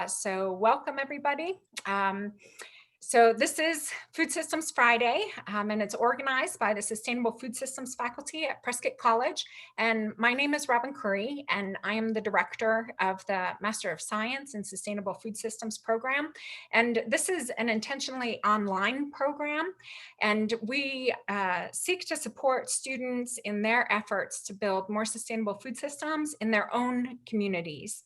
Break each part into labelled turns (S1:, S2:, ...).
S1: So welcome everybody. So this is Food Systems Friday, and it's organized by the Sustainable Food Systems faculty at Prescott College. And my name is Robin Curry, and I am the director of the Master of Science in Sustainable Food Systems program. And this is an intentionally online program, and we seek to support students in their efforts to build more sustainable food systems in their own communities.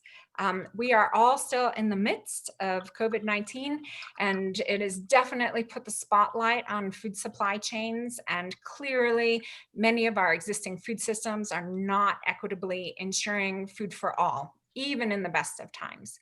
S1: We are all still in the midst of COVID-19, and it has definitely put the spotlight on food supply chains. And clearly, many of our existing food systems are not equitably ensuring food for all, even in the best of times.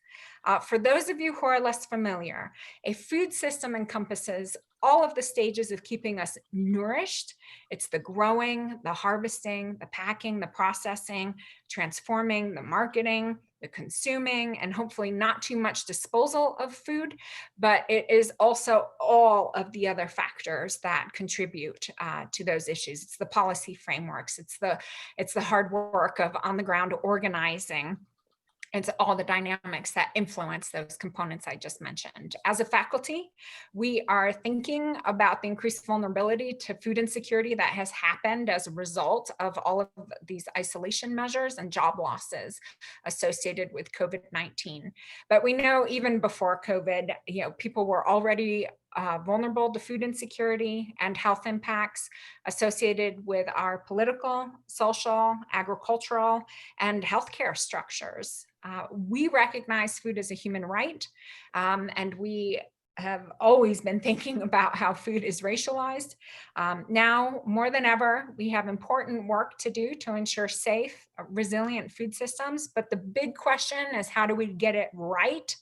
S1: For those of you who are less familiar, a food system encompasses all of the stages of keeping us nourished. It's the growing, the harvesting, the packing, the processing, transforming, the marketing, the consuming, and hopefully not too much disposal of food, but it is also all of the other factors that contribute to those issues. It's the policy frameworks, it's the hard work of on the ground organizing. It's all the dynamics that influence those components I just mentioned. As a faculty, we are thinking about the increased vulnerability to food insecurity that has happened as a result of all of these isolation measures and job losses associated with COVID-19. But we know even before COVID, people were already vulnerable to food insecurity and health impacts associated with our political, social, agricultural, and healthcare structures. We recognize food as a human right, and we have always been thinking about how food is racialized. Now, more than ever, we have important work to do to ensure safe, resilient food systems, but the big question is, how do we get it right?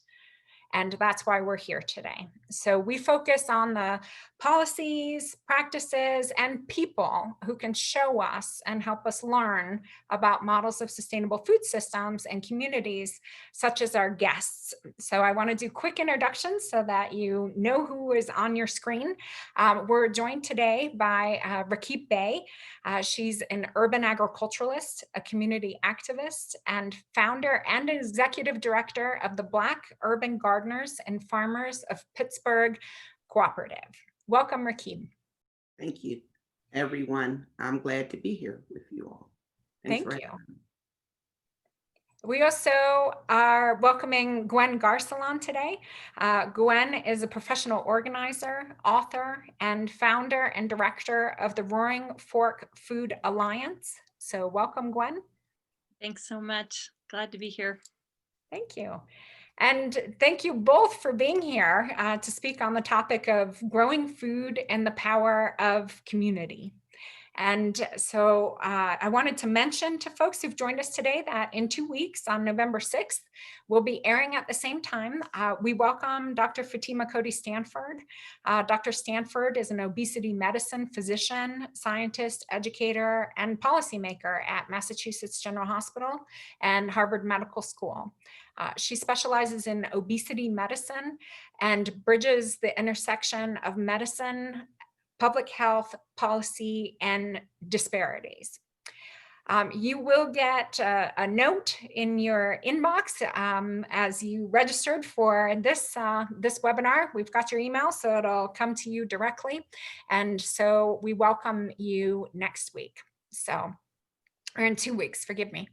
S1: And that's why we're here today. So we focus on the policies, practices, and people who can show us and help us learn about models of sustainable food systems and communities, such as our guests. So I want to do quick introductions so that you know who is on your screen. We're joined today by Raqueeb Bey. She's an urban agriculturalist, a community activist, and founder and executive director of the Black Urban Gardeners and Farmers of Pittsburgh Cooperative. Welcome, Raqueeb.
S2: Thank you, everyone. I'm glad to be here with you all.
S1: Thank you. We also are welcoming Gwen Garcelon today. Gwen is a professional organizer, author, and founder and director of the Roaring Fork Food Alliance. So welcome, Gwen.
S3: Thanks so much. Glad to be here.
S1: Thank you. And thank you both for being here to speak on the topic of growing food and the power of community. And so I wanted to mention to folks who've joined us today that in 2 weeks, on November 6th, we'll be airing at the same time. We welcome Dr. Fatima Cody Stanford. Dr. Stanford is an obesity medicine physician, scientist, educator, and policymaker at Massachusetts General Hospital and Harvard Medical School. She specializes in obesity medicine and bridges the intersection of medicine, public health, policy, and disparities. You will get a note in your inbox as you registered for this webinar. We've got your email, so it'll come to you directly. And so we welcome you next week. Or in 2 weeks, forgive me.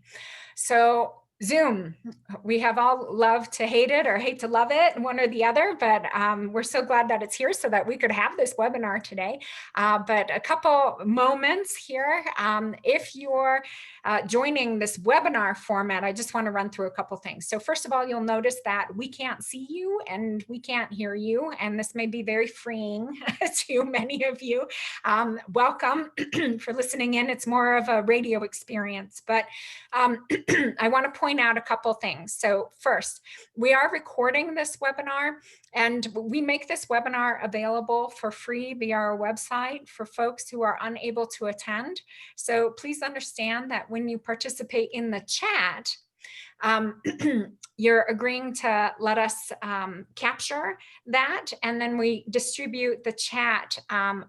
S1: So Zoom, we have all loved to hate it or hate to love it, one or the other, but we're so glad that it's here so that we could have this webinar today. But a couple moments here. If you're joining this webinar format, I just want to run through a couple things. So first of all, you'll notice that we can't see you and we can't hear you, and this may be very freeing to many of you. Welcome for listening in. It's more of a radio experience, but I want to point out a couple things. So first, we are recording this webinar, and we make this webinar available for free via our website for folks who are unable to attend. So please understand that when you participate in the chat, you're agreeing to let us capture that, and then we distribute the chat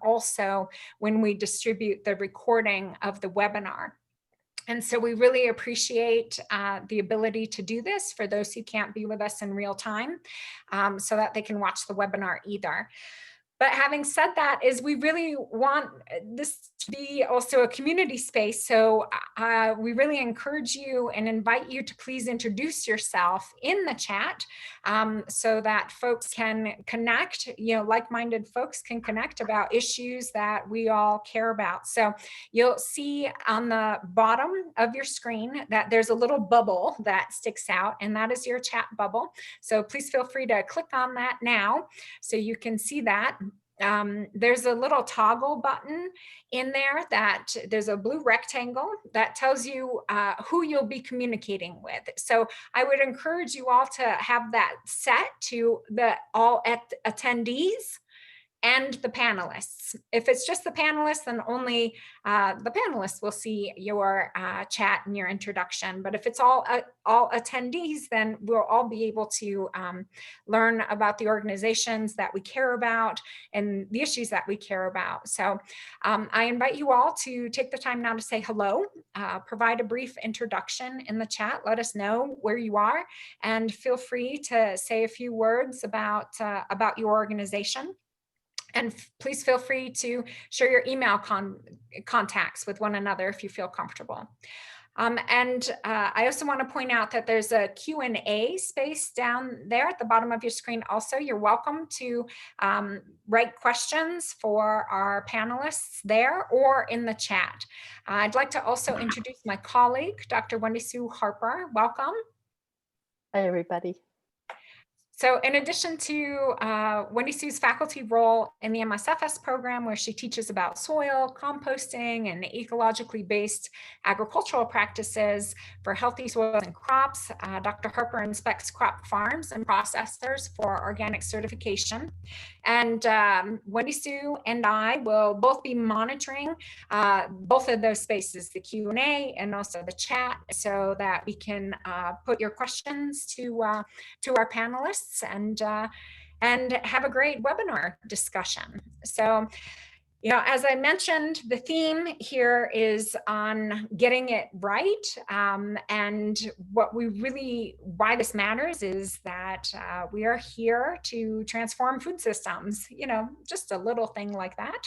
S1: also when we distribute the recording of the webinar. And so we really appreciate the ability to do this for those who can't be with us in real time, so that they can watch the webinar either. But having said that, is we really want this to be also a community space. So we really encourage you and invite you to please introduce yourself in the chat, so that folks can connect, like-minded folks can connect about issues that we all care about. So you'll see on the bottom of your screen that there's a little bubble that sticks out, and that is your chat bubble. So please feel free to click on that now so you can see that. There's a little toggle button in there that there's a blue rectangle that tells you who you'll be communicating with. So I would encourage you all to have that set to all attendees and the panelists. If it's just the panelists, then only the panelists will see your chat and your introduction. But if it's all attendees, then we'll all be able to learn about the organizations that we care about and the issues that we care about. So I invite you all to take the time now to say hello, provide a brief introduction in the chat, let us know where you are, and feel free to say a few words about your organization. And please feel free to share your email contacts with one another if you feel comfortable. I also want to point out that there's a Q&A space down there at the bottom of your screen. Also, you're welcome to write questions for our panelists there or in the chat. I'd like to also introduce my colleague, Dr. Wendy Sue Harper. Welcome.
S4: Hi, everybody.
S1: So in addition to Wendy Sue's faculty role in the MSFS program, where she teaches about soil, composting, and ecologically based agricultural practices for healthy soils and crops, Dr. Harper inspects crop farms and processors for organic certification. And Wendy Sue and I will both be monitoring both of those spaces, the Q&A and also the chat, so that we can put your questions to our panelists and have a great webinar discussion. So, as I mentioned, the theme here is on getting it right. And why this matters is that we are here to transform food systems, just a little thing like that.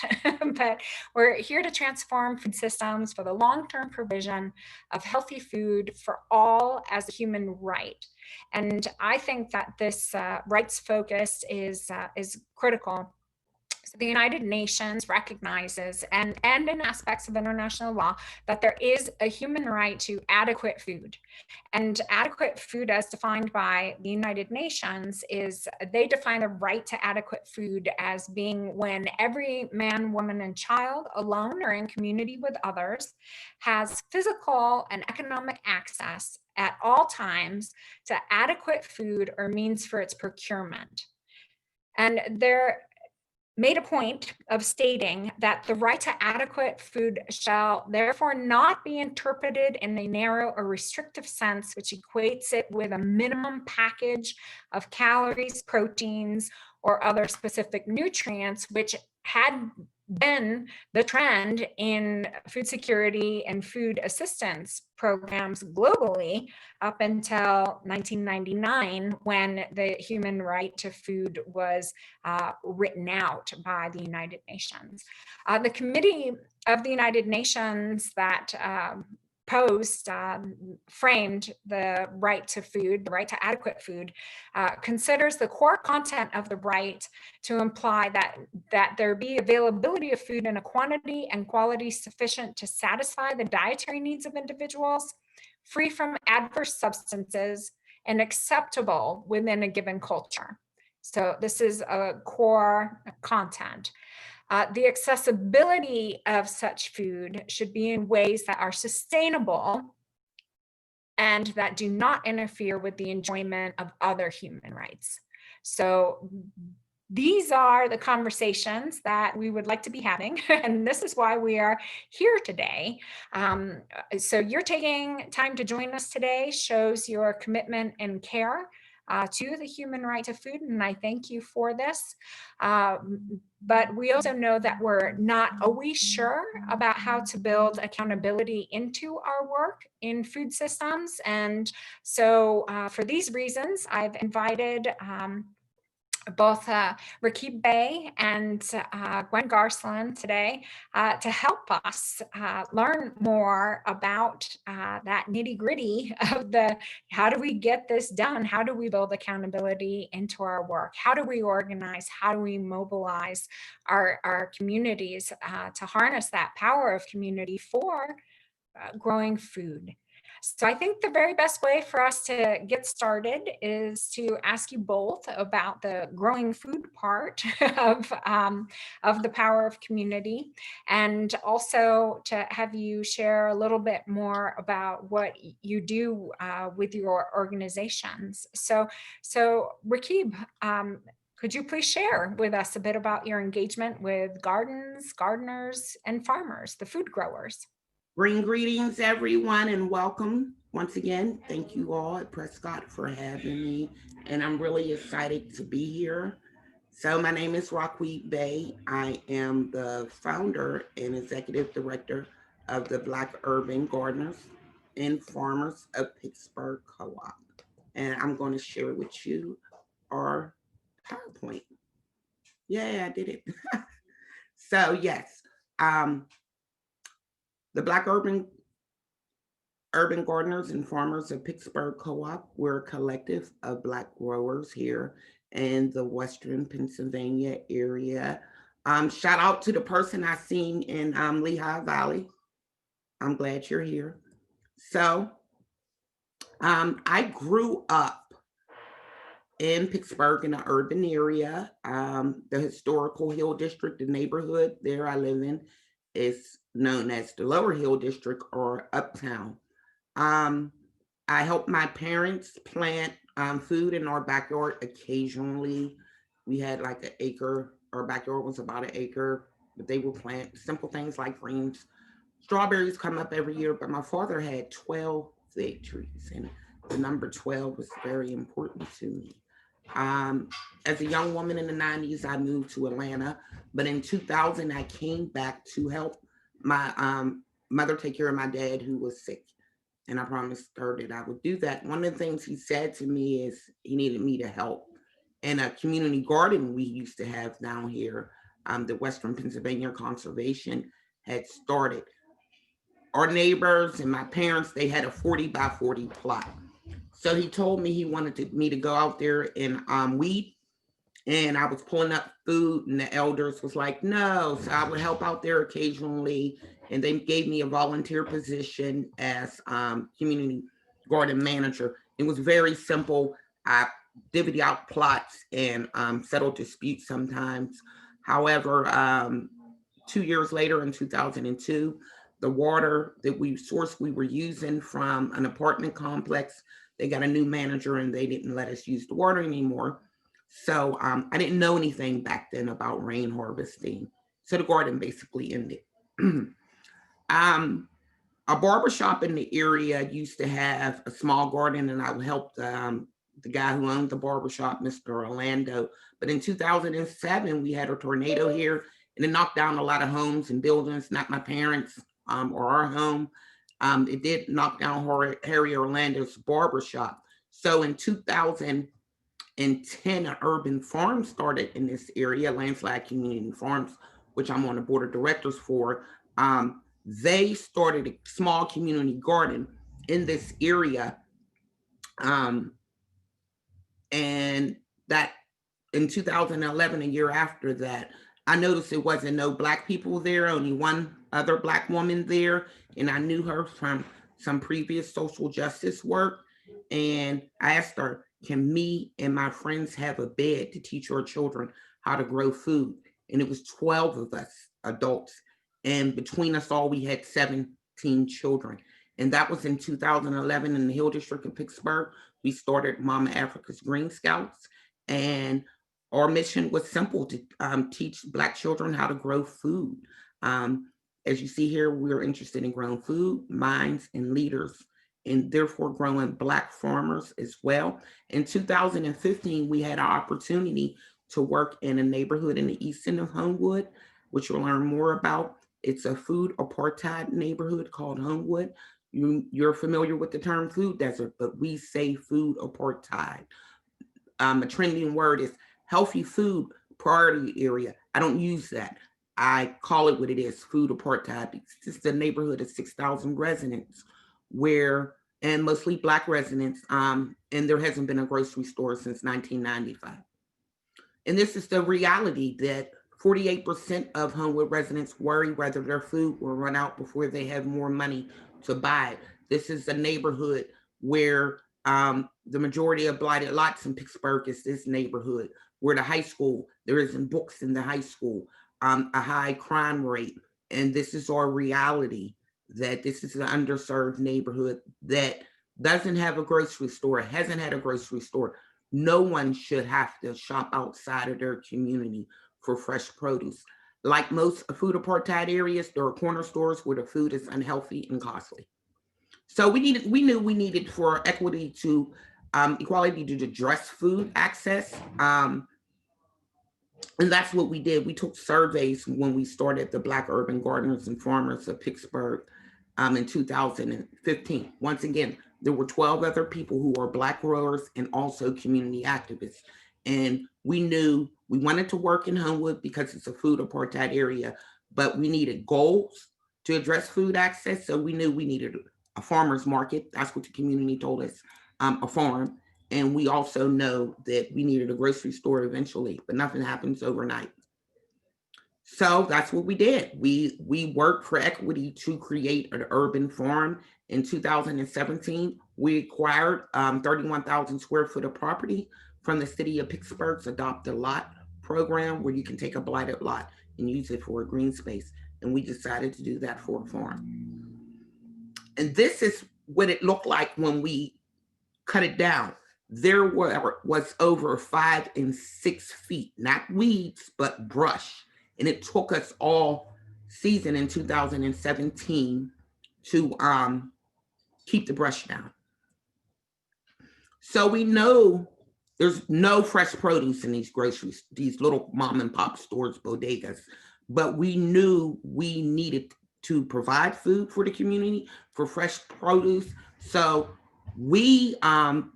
S1: But we're here to transform food systems for the long-term provision of healthy food for all as a human right. And I think that this rights focus is critical. So the United Nations recognizes, and in aspects of international law, that there is a human right to adequate food. And adequate food, as defined by the United Nations, they define the right to adequate food as being when every man, woman, and child, alone or in community with others, has physical and economic access at all times to adequate food or means for its procurement. And they're made a point of stating that the right to adequate food shall therefore not be interpreted in a narrow or restrictive sense, which equates it with a minimum package of calories, proteins, or other specific nutrients, which had been the trend in food security and food assistance programs globally up until 1999, when the human right to food was written out by the United Nations. The Committee of the United Nations that framed the right to food, the right to adequate food, considers the core content of the right to imply that there be availability of food in a quantity and quality sufficient to satisfy the dietary needs of individuals, free from adverse substances, and acceptable within a given culture. So this is a core content. The accessibility of such food should be in ways that are sustainable and that do not interfere with the enjoyment of other human rights. So these are the conversations that we would like to be having, and this is why we are here today. So you're taking time to join us today shows your commitment and care to the human right to food, and I thank you for this. But we also know that we're not always sure about how to build accountability into our work in food systems. And so for these reasons, I've invited both Raqueeb Bey and Gwen Garcelon today to help us learn more about that nitty gritty of how do we get this done? How do we build accountability into our work? How do we organize? How do we mobilize our communities to harness that power of community for growing food? So I think the very best way for us to get started is to ask you both about the growing food part of the power of community, and also to have you share a little bit more about what you do with your organizations. So Raqueeb, could you please share with us a bit about your engagement with gardens, gardeners, and farmers, the food growers?
S2: Greetings, everyone, and welcome once again. Thank you all at Prescott for having me, and I'm really excited to be here. So my name is Raqueeb Bey. I am the founder and executive director of the Black Urban Gardeners and Farmers of Pittsburgh Co-op. And I'm going to share with you our PowerPoint. Yeah, I did it. So yes, the Black Urban Gardeners and Farmers of Pittsburgh Co-op, we're a collective of Black growers here in the Western Pennsylvania area. Shout out to the person I seen in Lehigh Valley. I'm glad you're here. So I grew up in Pittsburgh in the urban area, the historical Hill District, the neighborhood there I live in is known as the Lower Hill District or Uptown. I helped my parents plant food in our backyard occasionally. We had like an acre, our backyard was about an acre, but they would plant simple things like greens. Strawberries come up every year, but my father had 12 fig trees, and the number 12 was very important to me. As a young woman in the 90s, I moved to Atlanta, but in 2000, I came back to help my mother take care of my dad who was sick. And I promised her that I would do that. One of the things he said to me is he needed me to help in a community garden we used to have down here. The Western Pennsylvania Conservation had started. Our neighbors and my parents, they had a 40 by 40 plot. So he told me he wanted me to go out there and weed, and I was pulling up food, and the elders was like, no. So I would help out there occasionally, and they gave me a volunteer position as community garden manager. It was very simple. I divvied out plots and settled disputes sometimes. However, 2 years later in 2002, the water that we were using from an apartment complex, they got a new manager and they didn't let us use the water anymore. So I didn't know anything back then about rain harvesting. So the garden basically ended. A barbershop in the area used to have a small garden, and I helped the guy who owned the barbershop, Mr. Orlando. But in 2007, we had a tornado here, and it knocked down a lot of homes and buildings, not my parents' or our home. It did knock down Harry Orlando's barbershop. So in 2010, an urban farm started in this area, Landslide Community Farms, which I'm on the board of directors for. They started a small community garden in this area. And that in 2011, a year after that, I noticed it wasn't no Black people there, only one other Black woman there. And I knew her from some previous social justice work. And I asked her, can me and my friends have a bed to teach our children how to grow food? And it was 12 of us adults. And between us all, we had 17 children. And that was in 2011 in the Hill District of Pittsburgh. We started Mama Africa's Green Scouts. And our mission was simple, to teach Black children how to grow food. As you see here, we're interested in growing food, minds, and leaders. and therefore growing Black farmers as well. In 2015, we had an opportunity to work in a neighborhood in the east end of Homewood, which you'll learn more about. It's a food apartheid neighborhood called Homewood. You're familiar with the term food desert, but we say food apartheid. A trending word is healthy food priority area. I don't use that. I call it what it is, food apartheid. It's just a neighborhood of 6,000 residents where, and mostly Black residents, and there hasn't been a grocery store since 1995. And this is the reality that 48% of Homewood residents worry whether their food will run out before they have more money to buy it. This is a neighborhood where the majority of blighted lots in Pittsburgh is this neighborhood, where the high school, there isn't books in the high school, a high crime rate. And this is our reality, that this is an underserved neighborhood that doesn't have a grocery store, hasn't had a grocery store. No one should have to shop outside of their community for fresh produce. Like most food apartheid areas, there are corner stores where the food is unhealthy and costly. So we knew we needed for equity to equality to address food access. And that's what we did. We took surveys when we started the Black Urban Gardeners and Farmers of Pittsburgh in 2015. Once again, there were 12 other people who are Black growers and also community activists. And we knew we wanted to work in Homewood because it's a food apartheid area, but we needed goals to address food access. So we knew we needed a farmer's market. That's what the community told us, a farm. And we also know that we needed a grocery store eventually, but nothing happens overnight. So that's what we did. We worked for equity to create an urban farm. In 2017, we acquired 31,000 square foot of property from the city of Pittsburgh's Adopt a Lot program, where you can take a blighted lot and use it for a green space. And we decided to do that for a farm. And this is what it looked like when we cut it down. There was over 5 and 6 feet, not weeds, but brush. And it took us all season in 2017 to keep the brush down. So we know there's no fresh produce in these groceries, these little mom and pop stores, bodegas, but we knew we needed to provide food for the community, for fresh produce. So we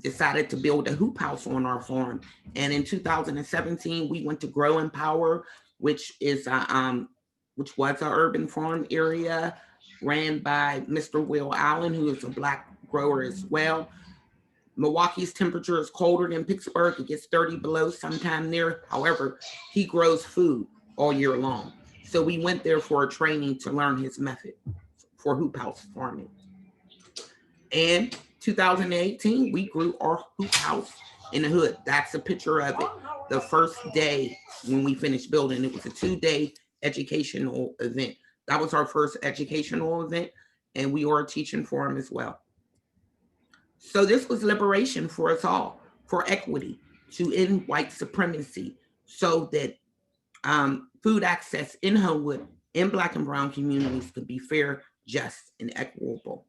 S2: decided to build a hoop house on our farm. And in 2017, we went to Grow and Power, which was an urban farm area ran by Mr. Will Allen, who is a Black grower as well. Milwaukee's temperature is colder than Pittsburgh. It gets 30 below sometime there. However, he grows food all year long. So we went there for a training to learn his method for hoop house farming. And 2018, we grew our hoop house in the hood. That's a picture of it. The first day when we finished building, it was a 2-day educational event. That was our first educational event, and we were a teaching forum as well. So this was liberation for us all, for equity, to end white supremacy, so that food access in Homewood, in Black and brown communities, could be fair, just, and equitable.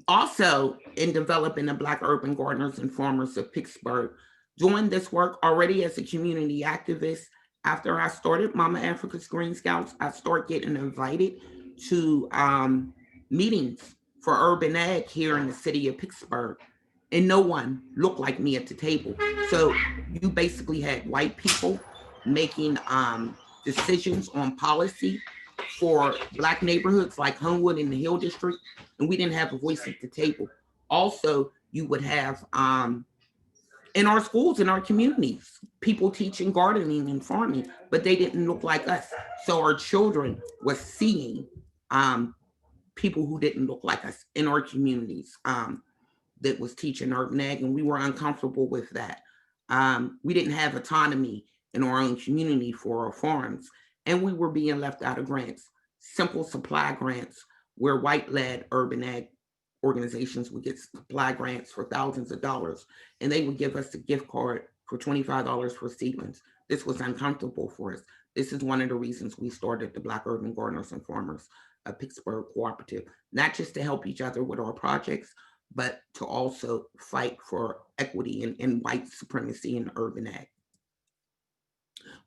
S2: Also, in developing the Black Urban Gardeners and Farmers of Pittsburgh, doing this work already as a community activist, after I started Mama Africa's Green Scouts, I started getting invited to meetings for urban ag here in the city of Pittsburgh. And no one looked like me at the table. So you basically had white people making decisions on policy for Black neighborhoods like Homewood in the Hill District, and we didn't have a voice at the table. Also, you would have in our schools, in our communities, people teaching gardening and farming, but they didn't look like us. So our children were seeing people who didn't look like us in our communities that was teaching urban ag, and we were uncomfortable with that. We didn't have autonomy in our own community for our farms, and we were being left out of grants, simple supply grants, where white-led urban ag organizations would get supply grants for thousands of dollars, and they would give us a gift card for $25 for seedlings. This was uncomfortable for us. This is one of the reasons we started the Black Urban Gardeners and Farmers a Pittsburgh cooperative, not just to help each other with our projects, but to also fight for equity and white supremacy in urban ag.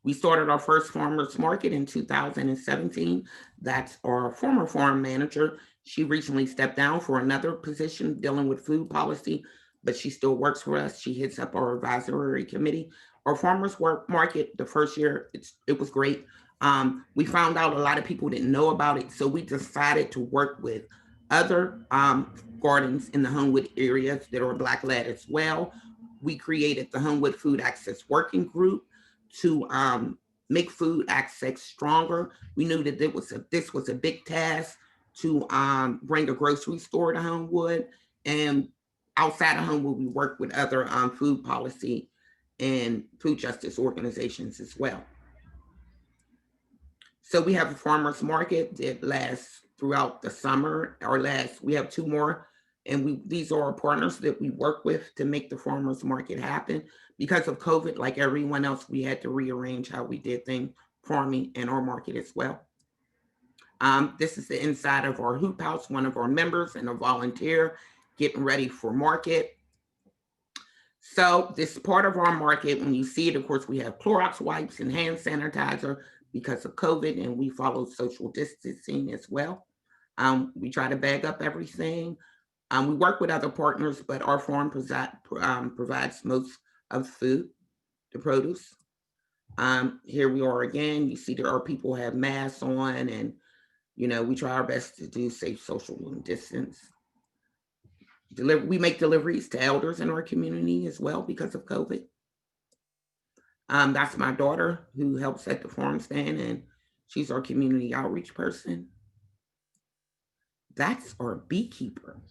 S2: We started our first farmers market in 2017. That's our former farm manager. She recently stepped down for another position dealing with food policy, but she still works for us. She heads up our advisory committee. Our farmers market, the first year, it was great. We found out a lot of people didn't know about it, so we decided to work with other gardens in the Homewood areas that are Black-led as well. We created the Homewood Food Access Working Group to make food access stronger. We knew that this was a big task to bring a grocery store to Homewood, and outside of Homewood, we work with other food policy and food justice organizations as well. So we have a farmers market that lasts throughout the summer. We have 2 more, and these are our partners that we work with to make the farmers market happen. Because of COVID, like everyone else, we had to rearrange how we did things, farming and our market as well. This is the inside of our hoop house, one of our members and a volunteer getting ready for market. So this is part of our market. When you see it, of course, we have Clorox wipes and hand sanitizer because of COVID, and we follow social distancing as well. We try to bag up everything. We work with other partners, but our farm provides most of the food, the produce. Here we are again. You see that our people have masks on, and we try our best to do safe social distance. We make deliveries to elders in our community as well because of COVID. That's my daughter who helps at the farm stand, and she's our community outreach person. That's our beekeeper.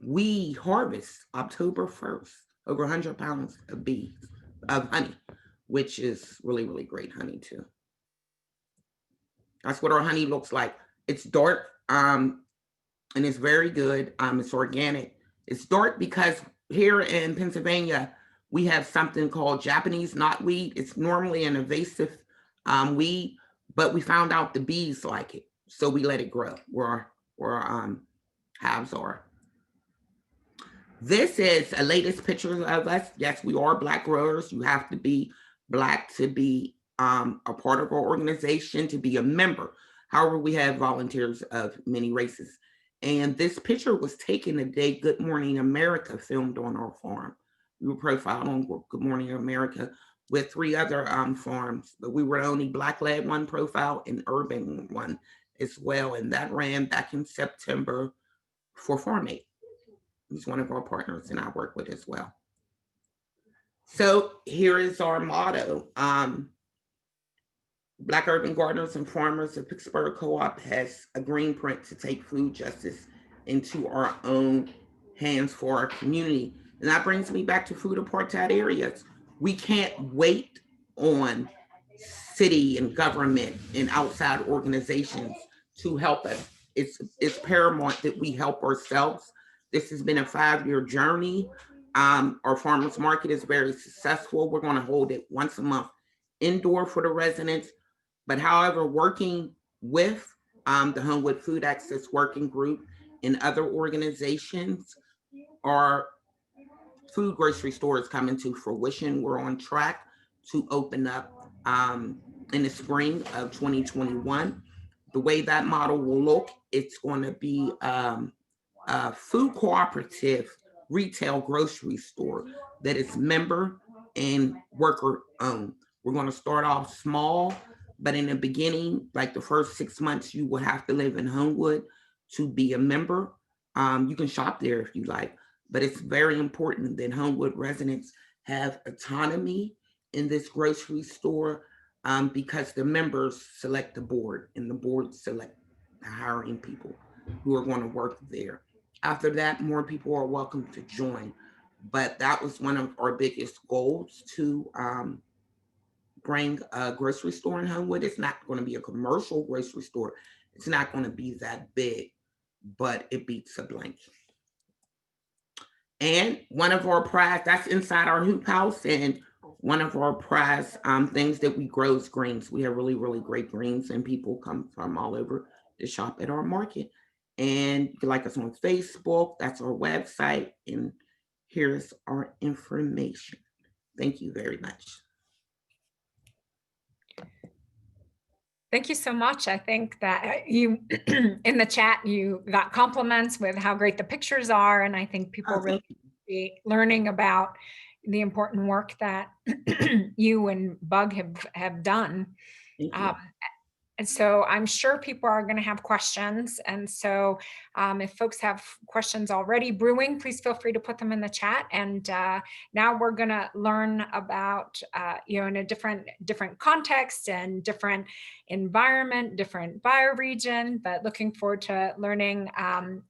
S2: We harvest October 1st, over 100 pounds of honey, which is really, really great honey too. That's what our honey looks like. It's dark, and it's very good. It's organic. It's dark because here in Pennsylvania, we have something called Japanese knotweed. It's normally an invasive weed, but we found out the bees like it, so we let it grow where our hives are. This is a latest picture of us. Yes, we are Black growers. You have to be Black to be a part of our organization, to be a member. However, we have volunteers of many races. And this picture was taken the day Good Morning America filmed on our farm. We were profiled on Good Morning America with 3 other farms, but we were the only Black-led one profile and urban one as well. And that ran back in September for Farm Aid. He's one of our partners and I work with as well. So here is our motto. Black Urban Gardeners and Farmers of Pittsburgh Co-op has a green print to take food justice into our own hands for our community. And that brings me back to food apartheid areas. We can't wait on city and government and outside organizations to help us. It's paramount that we help ourselves. This has been a 5-year journey. Our farmers market is very successful. We're going to hold it once a month indoor for the residents. But however, working with the Homewood Food Access Working Group and other organizations, our food grocery store is coming to fruition. We're on track to open up in the spring of 2021. The way that model will look, it's going to be a food cooperative retail grocery store that is member and worker owned. We're going to start off small, but in the beginning, like the first 6 months, you will have to live in Homewood to be a member. You can shop there if you like, but it's very important that Homewood residents have autonomy in this grocery store because the members select the board and the board select the hiring people who are going to work there. After that, more people are welcome to join. But that was one of our biggest goals, to bring a grocery store in Homewood. It's not going to be a commercial grocery store. It's not going to be that big, but it beats a blank. And one of our prize, that's inside our hoop house, and one of our prize things that we grow is greens. We have really, really great greens, and people come from all over to shop at our market. And you can like us on Facebook, that's our website, and here's our information. Thank you very much.
S1: Thank you so much. I think that you, in the chat, you got compliments with how great the pictures are. And I think people really be learning about the important work that you and Bug have done. And so I'm sure people are going to have questions. And so if folks have questions already brewing, please feel free to put them in the chat. And now we're going to learn about, in a different context and different environment, different bioregion, but looking forward to learning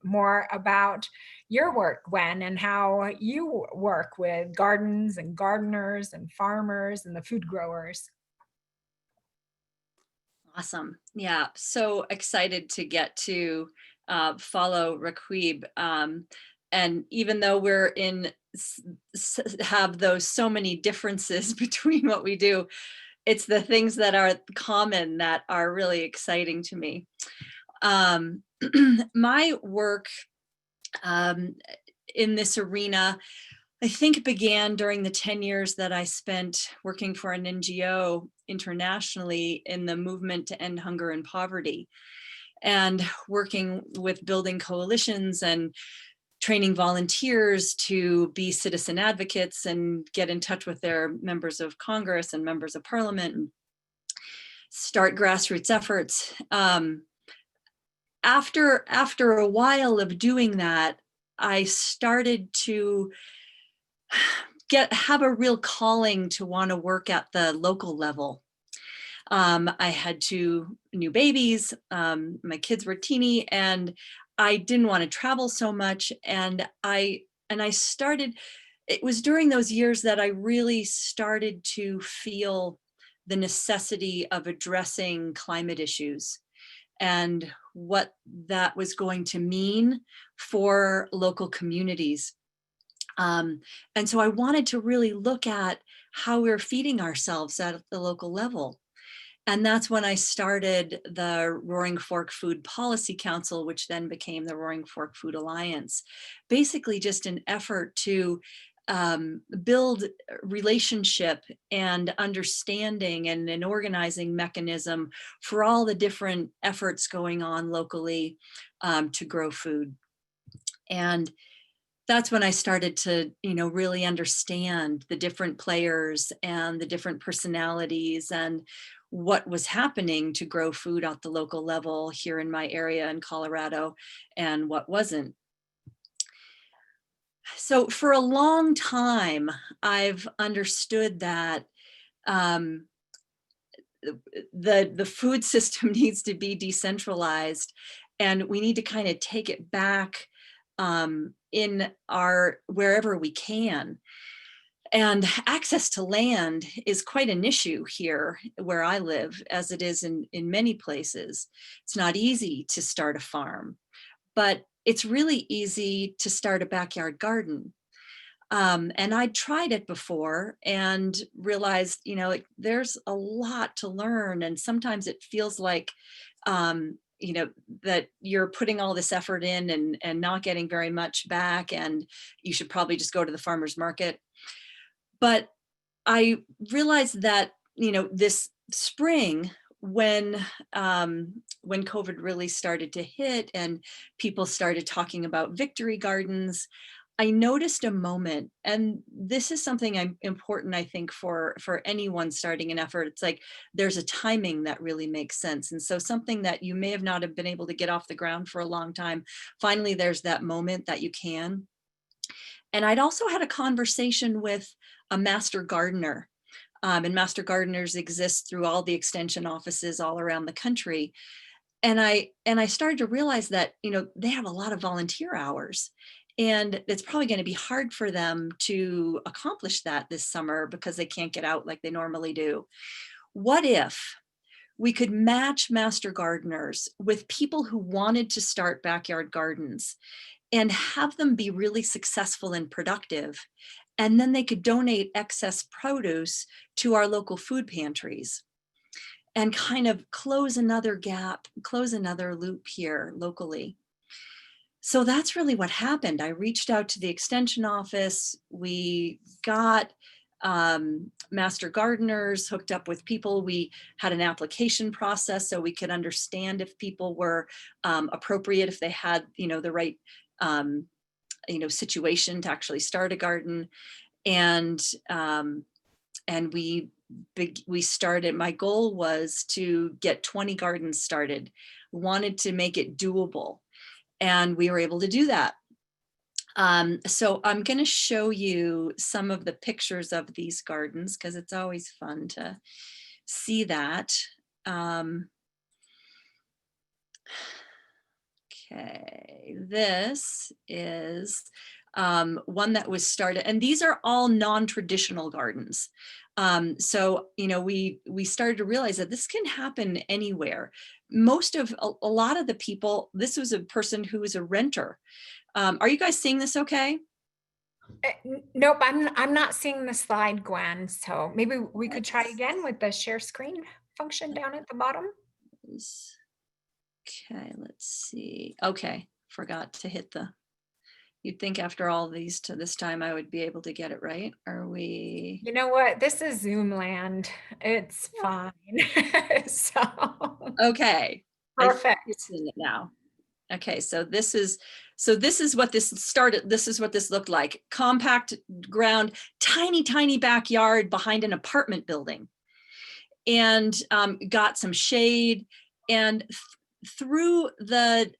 S1: more about your work, Gwen, and how you work with gardens and gardeners and farmers and the food growers.
S3: Awesome. Yeah, so excited to get to follow Raqueeb. And even though we're have those so many differences between what we do, it's the things that are common that are really exciting to me. My work in this arena, I think, began during the 10 years that I spent working for an NGO internationally in the movement to end hunger and poverty, and working with building coalitions and training volunteers to be citizen advocates and get in touch with their members of Congress and members of Parliament and start grassroots efforts. After a while of doing that, I started to have a real calling to want to work at the local level. I had 2 new babies. My kids were teeny, and I didn't want to travel so much. And I started. It was during those years that I really started to feel the necessity of addressing climate issues and what that was going to mean for local communities. And so I wanted to really look at how we're feeding ourselves at the local level. And that's when I started the Roaring Fork Food Policy Council, which then became the Roaring Fork Food Alliance. Basically just an effort to build relationship and understanding and an organizing mechanism for all the different efforts going on locally to grow food. And that's when I started to, really understand the different players and the different personalities and what was happening to grow food at the local level here in my area in Colorado and what wasn't. So for a long time, I've understood that the food system needs to be decentralized, and we need to kind of take it back in wherever we can. And access to land is quite an issue here where I live, as it is in many places. It's not easy to start a farm, but it's really easy to start a backyard garden. And I'd tried it before and realized, there's a lot to learn. And sometimes it feels like, that you're putting all this effort in and not getting very much back, and you should probably just go to the farmer's market. But I realized that, this spring, when COVID really started to hit and people started talking about victory gardens, I noticed a moment, and this is something important, I think, for anyone starting an effort. It's like there's a timing that really makes sense. And so something that you may have not have been able to get off the ground for a long time, finally there's that moment that you can. And I'd also had a conversation with a master gardener, and master gardeners exist through all the extension offices all around the country. And I started to realize that, they have a lot of volunteer hours, and it's probably going to be hard for them to accomplish that this summer because they can't get out like they normally do. What if we could match master gardeners with people who wanted to start backyard gardens and have them be really successful and productive, and then they could donate excess produce to our local food pantries? and kind of close another gap, close another loop here locally. So that's really what happened. I reached out to the extension office. We got master gardeners hooked up with people. We had an application process so we could understand if people were appropriate, if they had, the right, situation to actually start a garden. And we started. My goal was to get 20 gardens started. Wanted to make it doable. And we were able to do that. So I'm going to show you some of the pictures of these gardens because it's always fun to see that. Okay, this is one that was started, and these are all non-traditional gardens. So, we started to realize that this can happen anywhere. A lot of the people, this was a person who was a renter. Are you guys seeing this okay?
S1: Nope, I'm not seeing the slide, Gwen. So maybe we could try again with the share screen function down at the bottom.
S3: Okay, let's see. Okay, forgot to hit you'd think after all these to this time I would be able to get it right. Are we?
S1: You know what? This is Zoom land. It's fine. So
S3: okay.
S1: Perfect.
S3: It's in it now. Okay, so this is what this started. This is what this looked like. Compact ground, tiny backyard behind an apartment building, and got some shade. And through the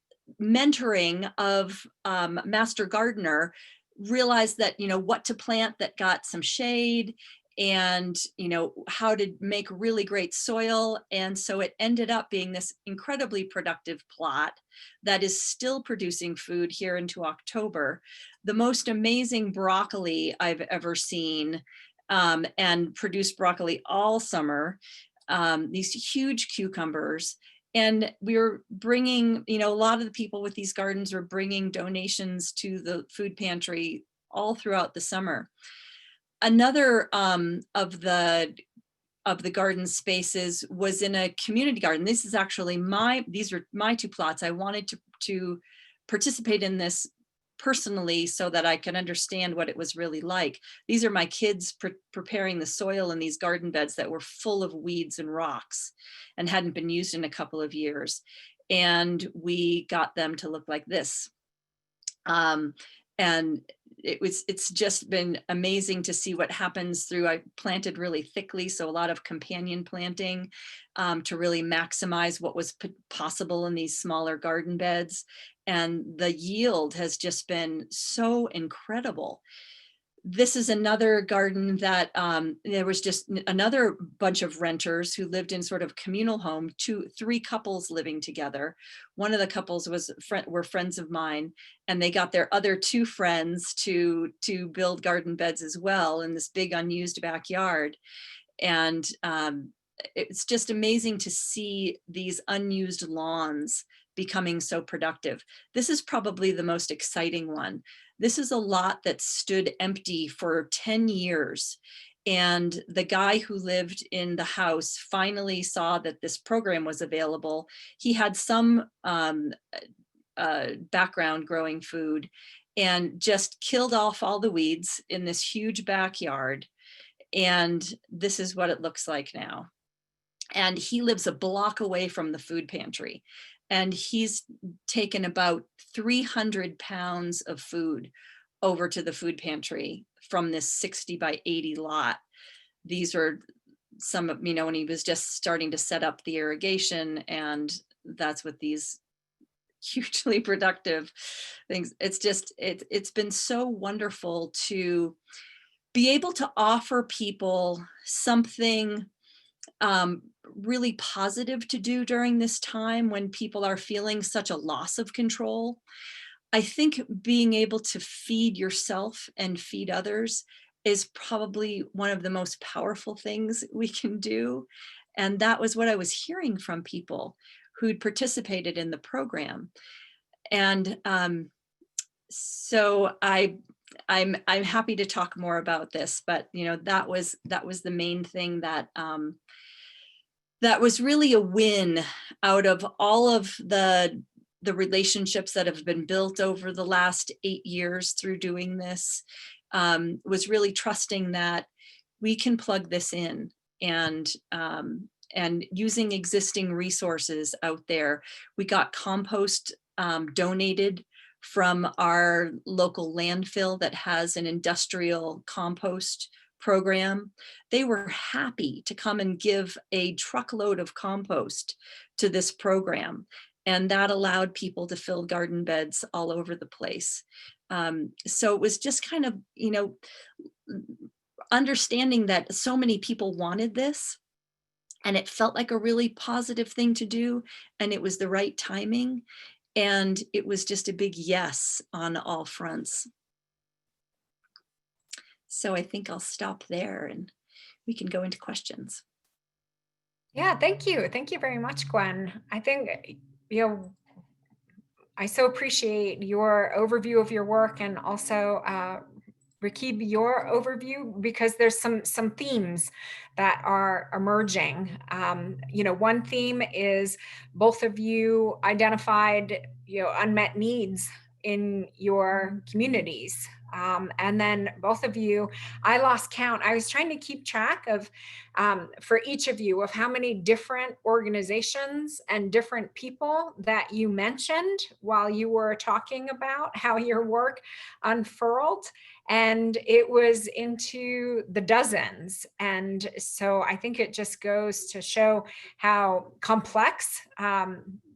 S3: mentoring of master gardener, realized that what to plant that got some shade, and how to make really great soil. And so it ended up being this incredibly productive plot that is still producing food here into October. The most amazing broccoli I've ever seen, and produced broccoli all summer. These huge cucumbers. And we were bringing, a lot of the people with these gardens were bringing donations to the food pantry all throughout the summer. Another of the garden spaces was in a community garden. This is actually these are my two plots. I wanted to participate in this personally so that I can understand what it was really like. These are my kids preparing the soil in these garden beds that were full of weeds and rocks and hadn't been used in a couple of years. And we got them to look like this. And it's just been amazing to see what happens through. I planted really thickly, so a lot of companion planting to really maximize what was possible in these smaller garden beds. And the yield has just been so incredible. This is another garden that there was just another bunch of renters who lived in sort of communal home, 3 couples living together. One of the couples were friends of mine, and they got their other 2 friends to build garden beds as well in this big unused backyard. And it's just amazing to see these unused lawns becoming so productive. This is probably the most exciting one. This is a lot that stood empty for 10 years. And the guy who lived in the house finally saw that this program was available. He had some background growing food and just killed off all the weeds in this huge backyard. And this is what it looks like now. And he lives a block away from the food pantry. And he's taken about 300 pounds of food over to the food pantry from this 60 by 80 lot. These are some of, when he was just starting to set up the irrigation, and that's what these hugely productive things. It's just, it's been so wonderful to be able to offer people something really positive to do during this time when people are feeling such a loss of control. I think being able to feed yourself and feed others is probably one of the most powerful things we can do. And that was what I was hearing from people who'd participated in the program. And so I'm happy to talk more about this, but that was the main thing that that was really a win out of all of the relationships that have been built over the last 8 years through doing this, was really trusting that we can plug this in and using existing resources out there. We got compost donated from our local landfill that has an industrial compost program. They were happy to come and give a truckload of compost to this program. And that allowed people to fill garden beds all over the place. So it was just kind of, understanding that so many people wanted this, and it felt like a really positive thing to do, and it was the right timing, and it was just a big yes on all fronts. So I think I'll stop there and we can go into questions.
S1: Yeah, thank you. Thank you very much, Gwen. I think, I so appreciate your overview of your work, and also Raqueeb, your overview, because there's some themes that are emerging. One theme is both of you identified, unmet needs in your communities. And then both of you, I lost count. I was trying to keep track of, for each of you, of how many different organizations and different people that you mentioned while you were talking about how your work unfurled. And it was into the dozens. And so I think it just goes to show how complex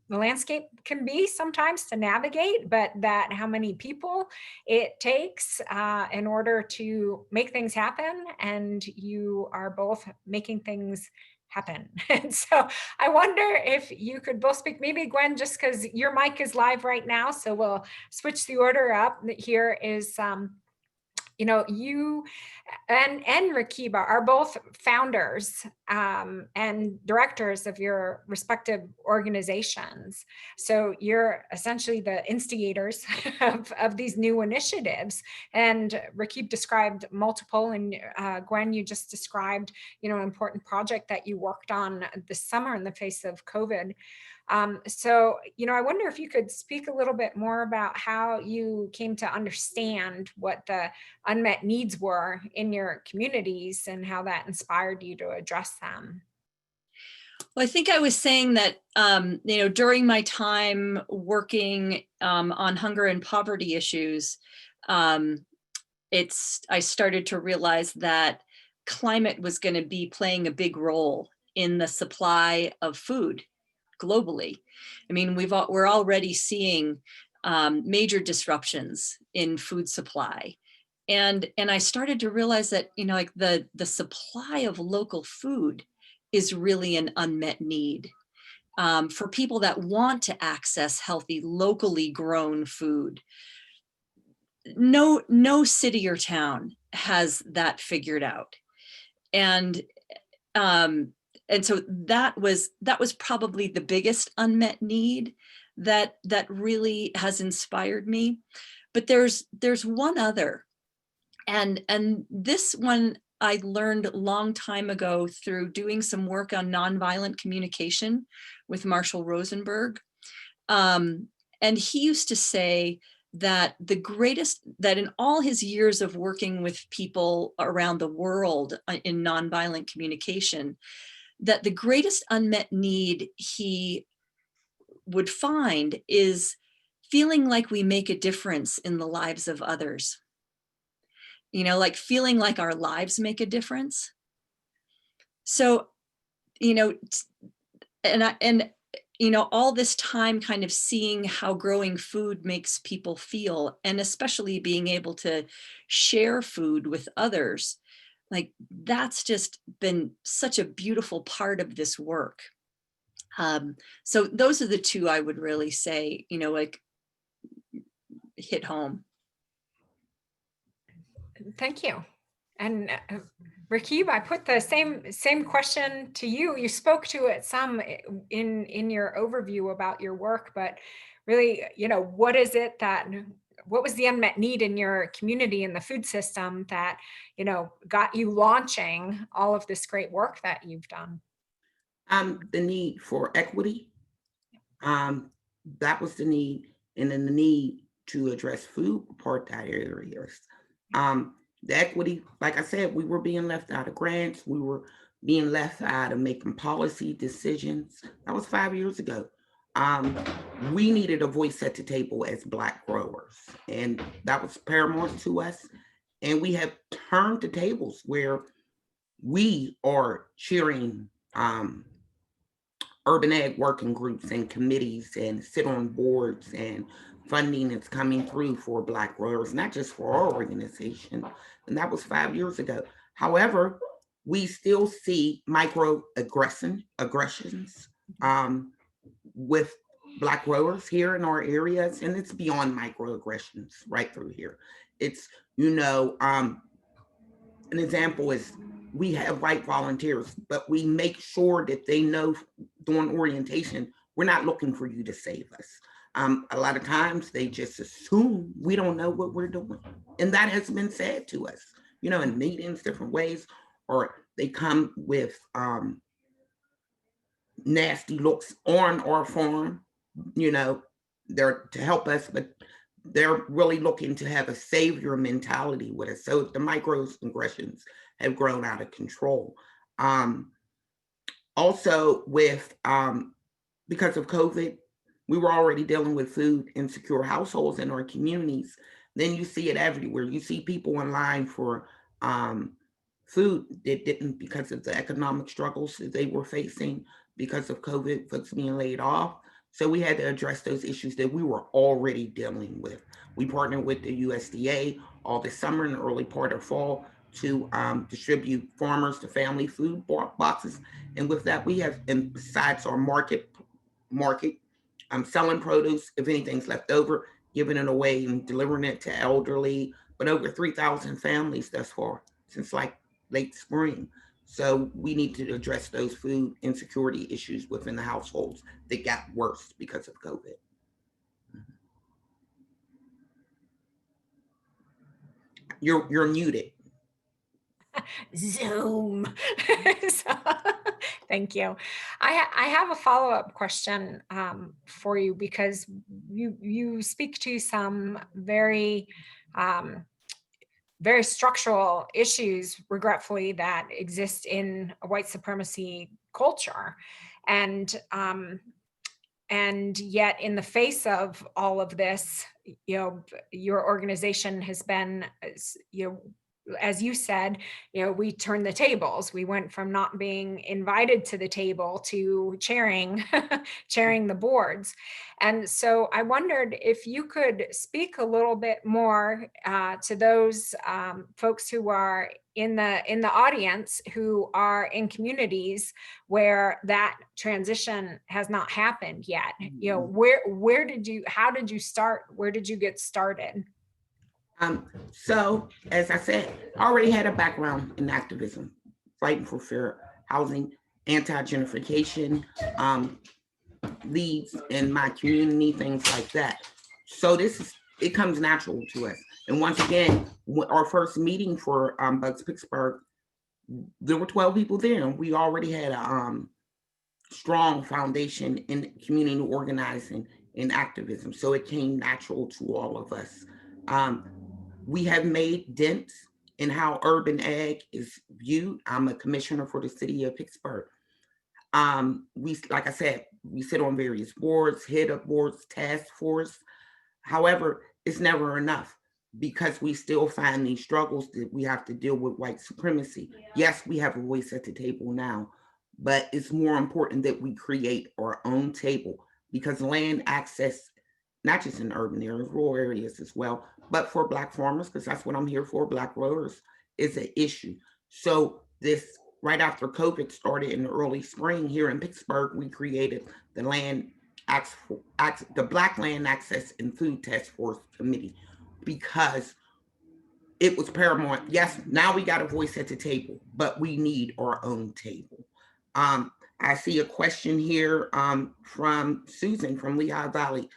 S1: the landscape can be sometimes to navigate, but that how many people it takes in order to make things happen. And you are both making things happen. And so I wonder if you could both speak, maybe Gwen, just because your mic is live right now. So we'll switch the order up. Here is you and Raqueeb are both founders and directors of your respective organizations. So you're essentially the instigators of these new initiatives. And Raqueeb described multiple, and Gwen, you just described, an important project that you worked on this summer in the face of COVID. So, I wonder if you could speak a little bit more about how you came to understand what the unmet needs were in your communities and how that inspired you to address them.
S3: Well, I think I was saying that, during my time working on hunger and poverty issues, I started to realize that climate was going to be playing a big role in the supply of food globally. I mean, we're already seeing major disruptions in food supply. And I started to realize that, the supply of local food is really an unmet need for people that want to access healthy, locally grown food. No city or town has that figured out. And so that was probably the biggest unmet need that really has inspired me. But there's one other, and this one I learned a long time ago through doing some work on nonviolent communication with Marshall Rosenberg. And he used to say that that in all his years of working with people around the world in nonviolent communication, that the greatest unmet need he would find is feeling like we make a difference in the lives of others. Like feeling like our lives make a difference. So, all this time kind of seeing how growing food makes people feel, and especially being able to share food with others, like that's just been such a beautiful part of this work. So those are the two I would really say, like hit home.
S1: Thank you. And Raqueeb, I put the same question to you. You spoke to it some in your overview about your work, but really, what was the unmet need in your community in the food system that, got you launching all of this great work that you've done?
S2: The need for equity, that was the need, and then the need to address food apartheid areas. The equity, like I said, we were being left out of grants, we were being left out of making policy decisions. That was 5 years ago. We needed a voice at the table as Black growers, and that was paramount to us. And we have turned the tables where we are cheering urban ag working groups and committees and sit on boards, and funding is coming through for Black growers, not just for our organization. And that was 5 years ago. However, we still see aggressions with Black growers here in our areas, and it's beyond microaggressions right through here. It's, an example is we have white volunteers, but we make sure that they know during orientation, we're not looking for you to save us. A lot of times they just assume we don't know what we're doing. And that has been said to us, in meetings, different ways, or they come with nasty looks on our farm, they're to help us, but they're really looking to have a savior mentality with us. So the microaggressions have grown out of control. Also with, because of COVID, we were already dealing with food insecure households in our communities. Then you see it everywhere. You see people in line for food that didn't, because of the economic struggles that they were facing because of COVID, folks being laid off. So we had to address those issues that we were already dealing with. We partnered with the USDA all this summer and the early part of fall to distribute farmers to family food boxes. And with that, we have, and besides our market, selling produce, if anything's left over, giving it away and delivering it to elderly, but over 3,000 families thus far since like late spring. So we need to address those food insecurity issues within the households that got worse because of COVID. You're muted.
S1: Zoom. So, thank you. I have a follow-up question for you, because you speak to some very very structural issues, regretfully, that exist in a white supremacy culture. And yet, in the face of all of this, your organization has been, as you said, we turned the tables. We went from not being invited to the table to chairing the boards. And so I wondered if you could speak a little bit more to those folks who are in the audience, who are in communities where that transition has not happened yet. How did you start? Where did you get started?
S2: So, as I said, I already had a background in activism, fighting for fair housing, anti-gentrification, leads in my community, things like that. So it comes natural to us. And once again, our first meeting for Bugs Pittsburgh, there were 12 people there, and we already had a strong foundation in community organizing and activism. So it came natural to all of us. We have made dents in how urban ag is viewed. I'm a commissioner for the city of Pittsburgh. Like I said, we sit on various boards, head of boards, task force. However, it's never enough, because we still find these struggles that we have to deal with white supremacy. Yes, we have a voice at the table now, but it's more important that we create our own table, because land access, not just in urban areas, rural areas as well, but for Black farmers, because that's what I'm here for, Black growers, is an issue. So this, right after COVID started in the early spring here in Pittsburgh, we created the Black Land Access and Food Task Force Committee, because it was paramount. Yes, now we got a voice at the table, but we need our own table. I see a question here from Susan from Lehigh Valley.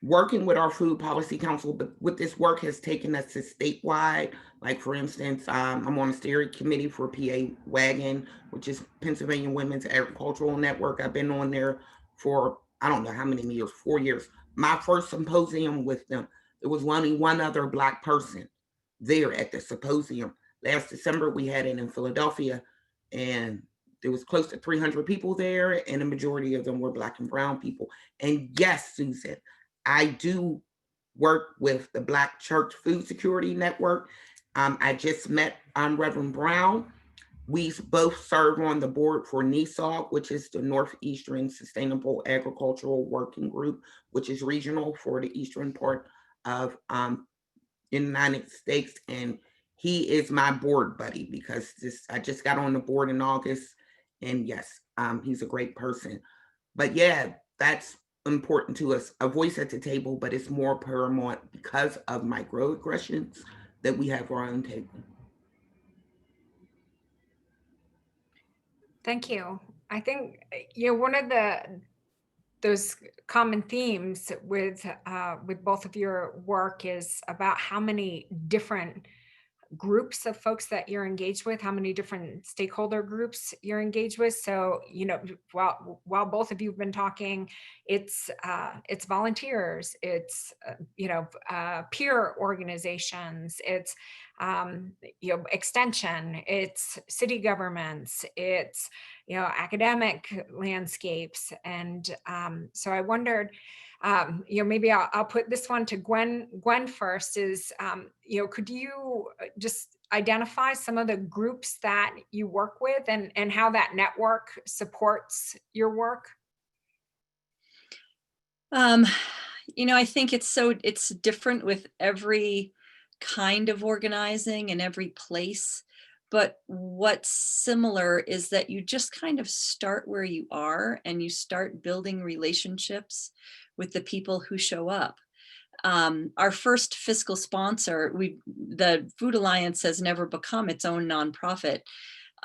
S2: Working with our food policy council, but with this work has taken us to statewide Like for instance, I'm on the steering committee for PA Wagon, which is Pennsylvania Women's Agricultural Network. I've been on there for, I don't know how many years, 4 years. My first symposium with them, there was only one other Black person there at the symposium. Last December, we had it in Philadelphia, and there was close to 300 people there, and the majority of them were Black and brown people. And yes, Susan, I do work with the Black Church Food Security Network. I just met Reverend Brown. We both serve on the board for NESAW, which is the Northeastern Sustainable Agricultural Working Group, which is regional for the eastern part of the United States. And he is my board buddy because I just got on the board in August. And yes, he's a great person. But yeah, that's important to us, a voice at the table, but it's more paramount because of microaggressions that we have our own table.
S1: Thank you. I think, one of those common themes with both of your work is about how many different groups of folks that you're engaged with, how many different stakeholder groups you're engaged with. So, while both of you have been talking, it's volunteers, it's peer organizations, it's extension, it's city governments, it's academic landscapes, and so I wondered. Maybe I'll put this one to Gwen first is, could you just identify some of the groups that you work with and how that network supports your work?
S3: I think it's different with every kind of organizing and every place. But what's similar is that you just kind of start where you are and you start building relationships with the people who show up. Our first fiscal sponsor, the Food Alliance has never become its own nonprofit.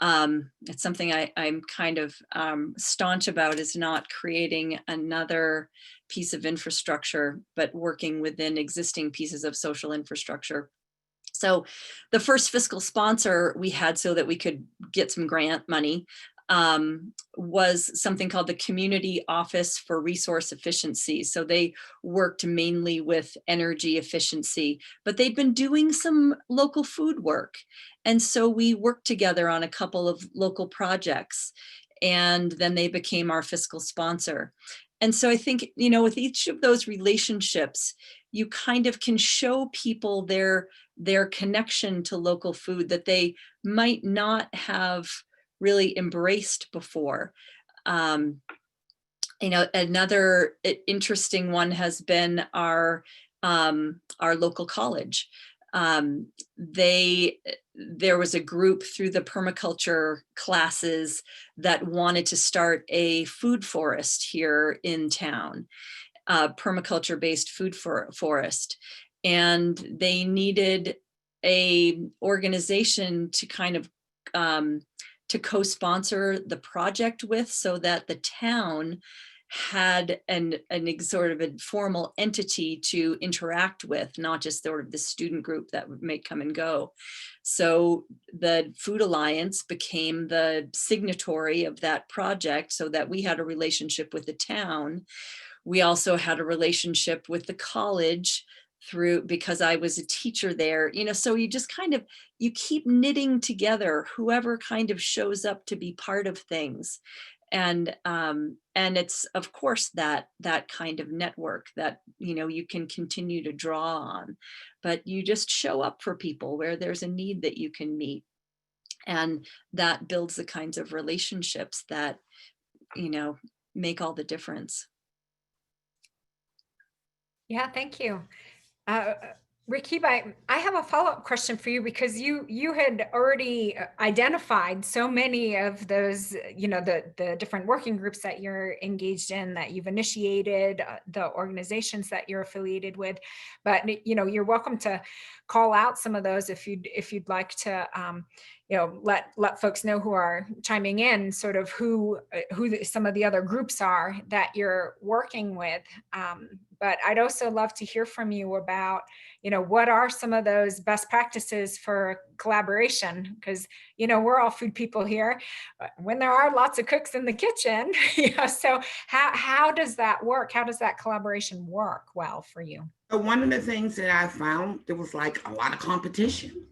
S3: It's something I'm kind of staunch about, is not creating another piece of infrastructure, but working within existing pieces of social infrastructure. So the first fiscal sponsor we had so that we could get some grant money was something called the Community Office for Resource Efficiency. So they worked mainly with energy efficiency, but they'd been doing some local food work. And so we worked together on a couple of local projects, and then they became our fiscal sponsor. And so I think, with each of those relationships, you kind of can show people their connection to local food that they might not have really embraced before. Another interesting one has been our local college. There was a group through the permaculture classes that wanted to start a food forest here in town, permaculture-based food forest. And they needed a organization to kind of to co-sponsor the project with, so that the town had an sort of a formal entity to interact with, not just sort of the student group that may come and go. So the Food Alliance became the signatory of that project, so that we had a relationship with the town. We also had a relationship with the college because I was a teacher there, so you just kind of, you keep knitting together whoever kind of shows up to be part of things. And it's, of course, that kind of network that, you can continue to draw on, but you just show up for people where there's a need that you can meet. And that builds the kinds of relationships that, make all the difference.
S1: Yeah, thank you. Raqueeb, I have a follow-up question for you, because you had already identified so many of those, the different working groups that you're engaged in, that you've initiated, the organizations that you're affiliated with. But you're welcome to call out some of those if you'd like to, let folks know who are chiming in, sort of who some of the other groups are that you're working with. but I'd also love to hear from you about, what are some of those best practices for collaboration? Because, we're all food people here. When there are lots of cooks in the kitchen, so how does that work? How does that collaboration work well for you?
S2: So one of the things that I found, there was like a lot of competition.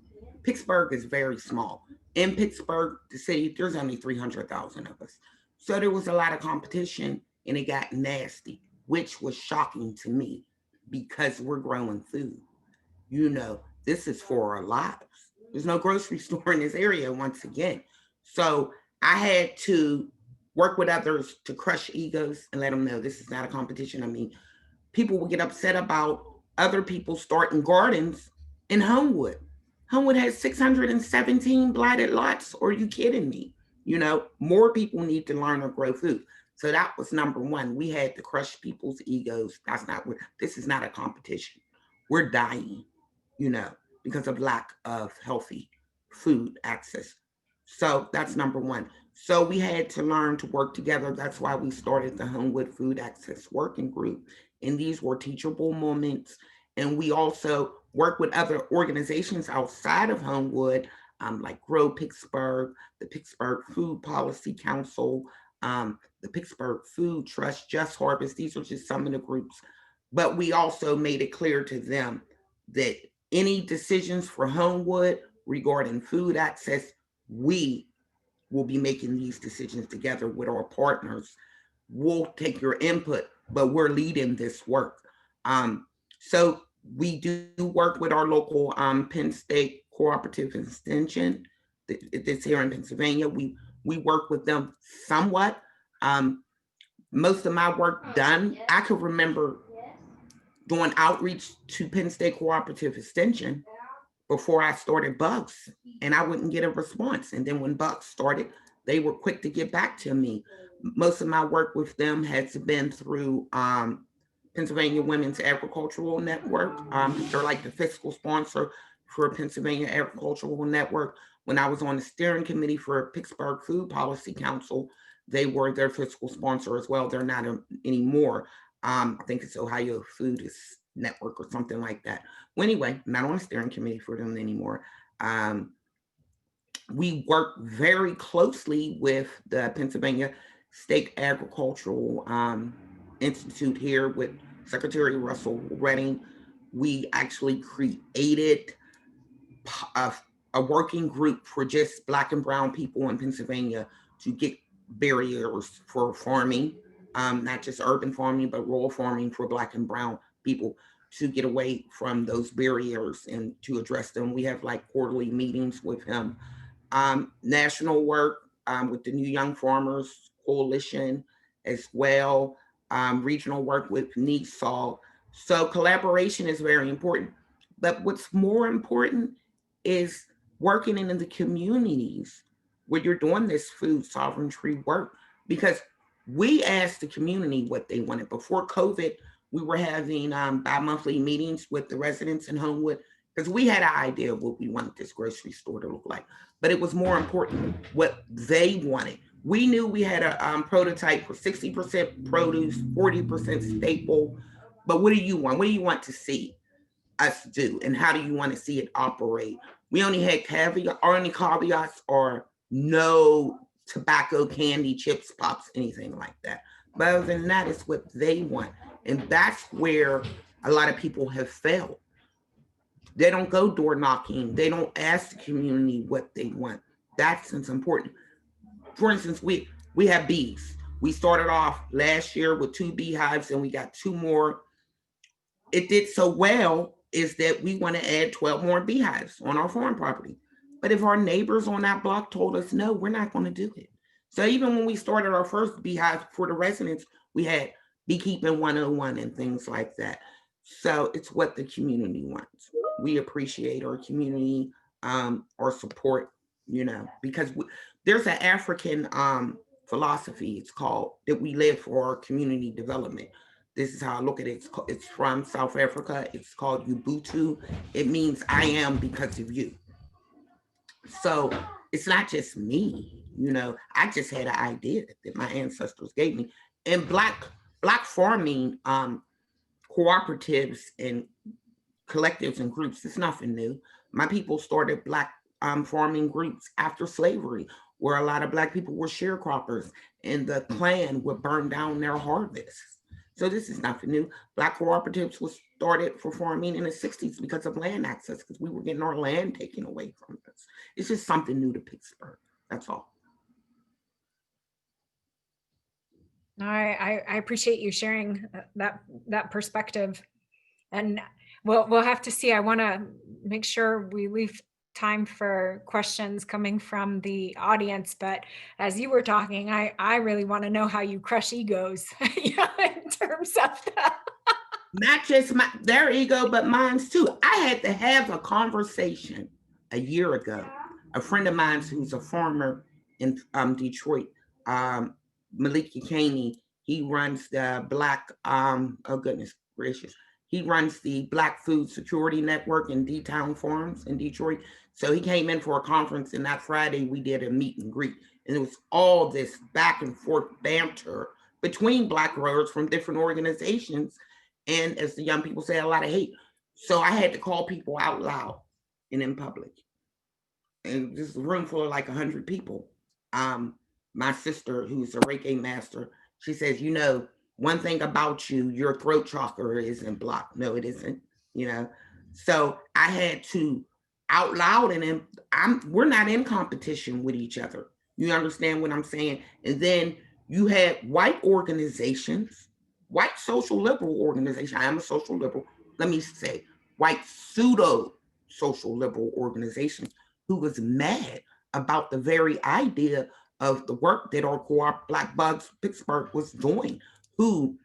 S2: Pittsburgh is very small. In Pittsburgh, the city, there's only 300,000 of us. So there was a lot of competition and it got nasty, which was shocking to me because we're growing food. This is for our lives. There's no grocery store in this area once again. So I had to work with others to crush egos and let them know this is not a competition. I mean, people would get upset about other people starting gardens in Homewood. Homewood has 617 blighted lots. Are you kidding me? More people need to learn to grow food. So that was number one. We had to crush people's egos. This is not a competition. We're dying, because of lack of healthy food access. So that's number one. So we had to learn to work together. That's why we started the Homewood Food Access Working Group. And these were teachable moments. And we also work with other organizations outside of Homewood, like Grow Pittsburgh, the Pittsburgh Food Policy Council, the Pittsburgh Food Trust, Just Harvest. These are just some of the groups. But we also made it clear to them that any decisions for Homewood regarding food access, we will be making these decisions together with our partners. We'll take your input, but we're leading this work. So we do work with our local Penn State Cooperative Extension. It's here in Pennsylvania. We work with them somewhat. Most of my work done, I could remember doing outreach to Penn State Cooperative Extension before I started Bugs, and I wouldn't get a response. And then when Bugs started, they were quick to get back to me. Most of my work with them has been through Pennsylvania Women's Agricultural Network. They're like the fiscal sponsor for Pennsylvania Agricultural Network. When I was on the steering committee for Pittsburgh Food Policy Council, they were their fiscal sponsor as well. They're not anymore. I think it's Ohio Food Network or something like that. Well, anyway, not on the steering committee for them anymore. We work very closely with the Pennsylvania State Agricultural Institute here with Secretary Russell Redding. We actually created a working group for just Black and brown people in Pennsylvania to get barriers for farming, not just urban farming, but rural farming for Black and brown people to get away from those barriers and to address them. We have like quarterly meetings with him. National work with the New Young Farmers Coalition as well. Regional work with NESAL. So collaboration is very important. But what's more important is working in the communities where you're doing this food sovereignty work, because we asked the community what they wanted. Before COVID, we were having bi-monthly meetings with the residents in Homewood because we had an idea of what we wanted this grocery store to look like. But it was more important what they wanted. We knew we had a prototype for 60% produce, 40% staple. But what do you want? What do you want to see us do? And how do you want to see it operate? We only had caveat, our only caveats are no tobacco, candy, chips, pops, anything like that. But other than that, it's what they want. And that's where a lot of people have failed. They don't go door knocking. They don't ask the community what they want. That's important. For instance, we have bees. We started off last year with 2 beehives and we got 2 more. It did so well is that we want to add 12 more beehives on our farm property. But if our neighbors on that block told us, no, we're not going to do it. So even when we started our first beehive for the residents, we had beekeeping 101 and things like that. So it's what the community wants. We appreciate our community, our support, because there's an African philosophy, it's called, that we live for our community development. This is how I look at it. It's from South Africa. It's called Ubuntu. It means I am because of you. So it's not just me, I just had an idea that my ancestors gave me. And black farming cooperatives and collectives and groups. It's nothing new. My people started Black farming groups after slavery, where a lot of Black people were sharecroppers and the Klan would burn down their harvests. So this is nothing new. Black cooperatives was started for farming in the 60s because of land access, because we were getting our land taken away from us. It's just something new to Pittsburgh. That's all.
S1: I appreciate you sharing that perspective, and we'll have to see. I want to make sure we leave time for questions coming from the audience, but as you were talking, I really want to know how you crush egos, in terms of that.
S2: Not just their ego, but mine's too. I had to have a conversation a year ago. A friend of mine who's a farmer in Detroit, Malik Caney, he runs the Black, oh goodness gracious, he runs the Black Food Security Network in D-Town Farms in Detroit. So he came in for a conference, and that Friday we did a meet and greet. And it was all this back and forth banter between Black growers from different organizations. And as the young people say, a lot of hate. So I had to call people out loud and in public. And this is a room full of like 100 people. My sister, who's a Reiki master, she says, one thing about you, your throat chakra isn't blocked. No, it isn't, So I had to out loud, and we're not in competition with each other. You understand what I'm saying? And then you had white organizations, white social liberal organization. I am a social liberal. Let me say, white pseudo social liberal organizations who was mad about the very idea of the work that our co-op Black Bugs Pittsburgh was doing, who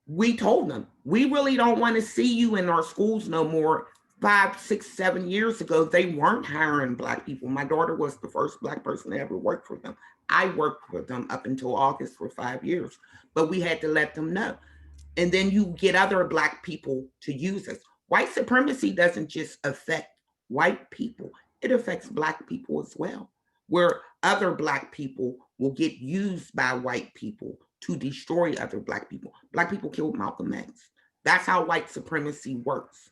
S2: we told them, we really don't want to see you in our schools no more. 5, 6, 7 years ago, they weren't hiring Black people. My daughter was the first Black person to ever work for them. I worked for them up until August for 5 years, but we had to let them know. And then you get other Black people to use us. White supremacy doesn't just affect white people, it affects Black people as well, where other Black people will get used by white people to destroy other Black people. Black people killed Malcolm X. That's how white supremacy works.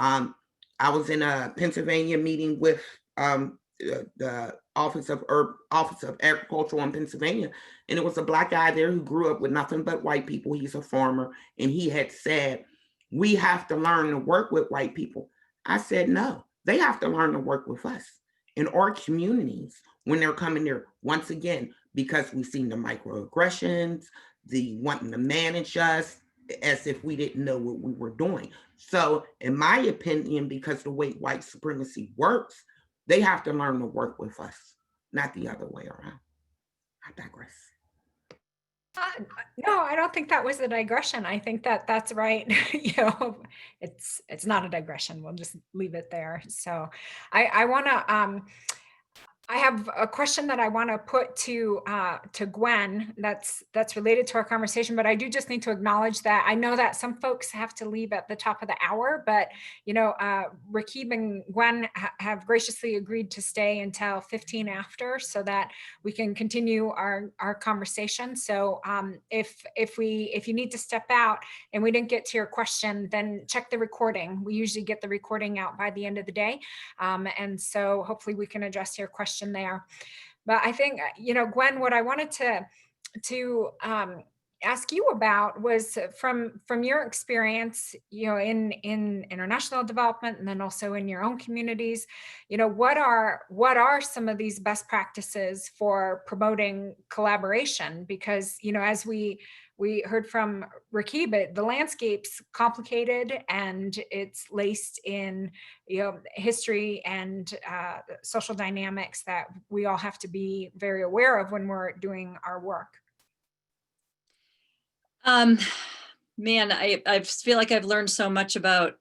S2: I was in a Pennsylvania meeting with the Office of Agriculture in Pennsylvania, and it was a Black guy there who grew up with nothing but white people. He's a farmer, and he had said, we have to learn to work with white people. I said, no, they have to learn to work with us in our communities when they're coming there, once again, because we've seen the microaggressions, the wanting to manage us as if we didn't know what we were doing. So in my opinion, because the way white supremacy works, they have to learn to work with us, not the other way around. I digress.
S1: No, I don't think that was a digression. I think that's right. It's not a digression. We'll just leave it there. So I want to, I have a question that I want to put to Gwen that's related to our conversation, but I do just need to acknowledge that I know that some folks have to leave at the top of the hour, but Raqueeb and Gwen have graciously agreed to stay until 15 after so that we can continue our conversation. So if you need to step out and we didn't get to your question, then check the recording. We usually get the recording out by the end of the day. And so hopefully we can address your question there. But I think, Gwen, what I wanted to ask you about was from your experience, in international development, and then also in your own communities, what are some of these best practices for promoting collaboration? Because, as we heard from Raqueeb, the landscape's complicated and it's laced in, history and social dynamics that we all have to be very aware of when we're doing our work.
S3: Man, I feel like I've learned so much about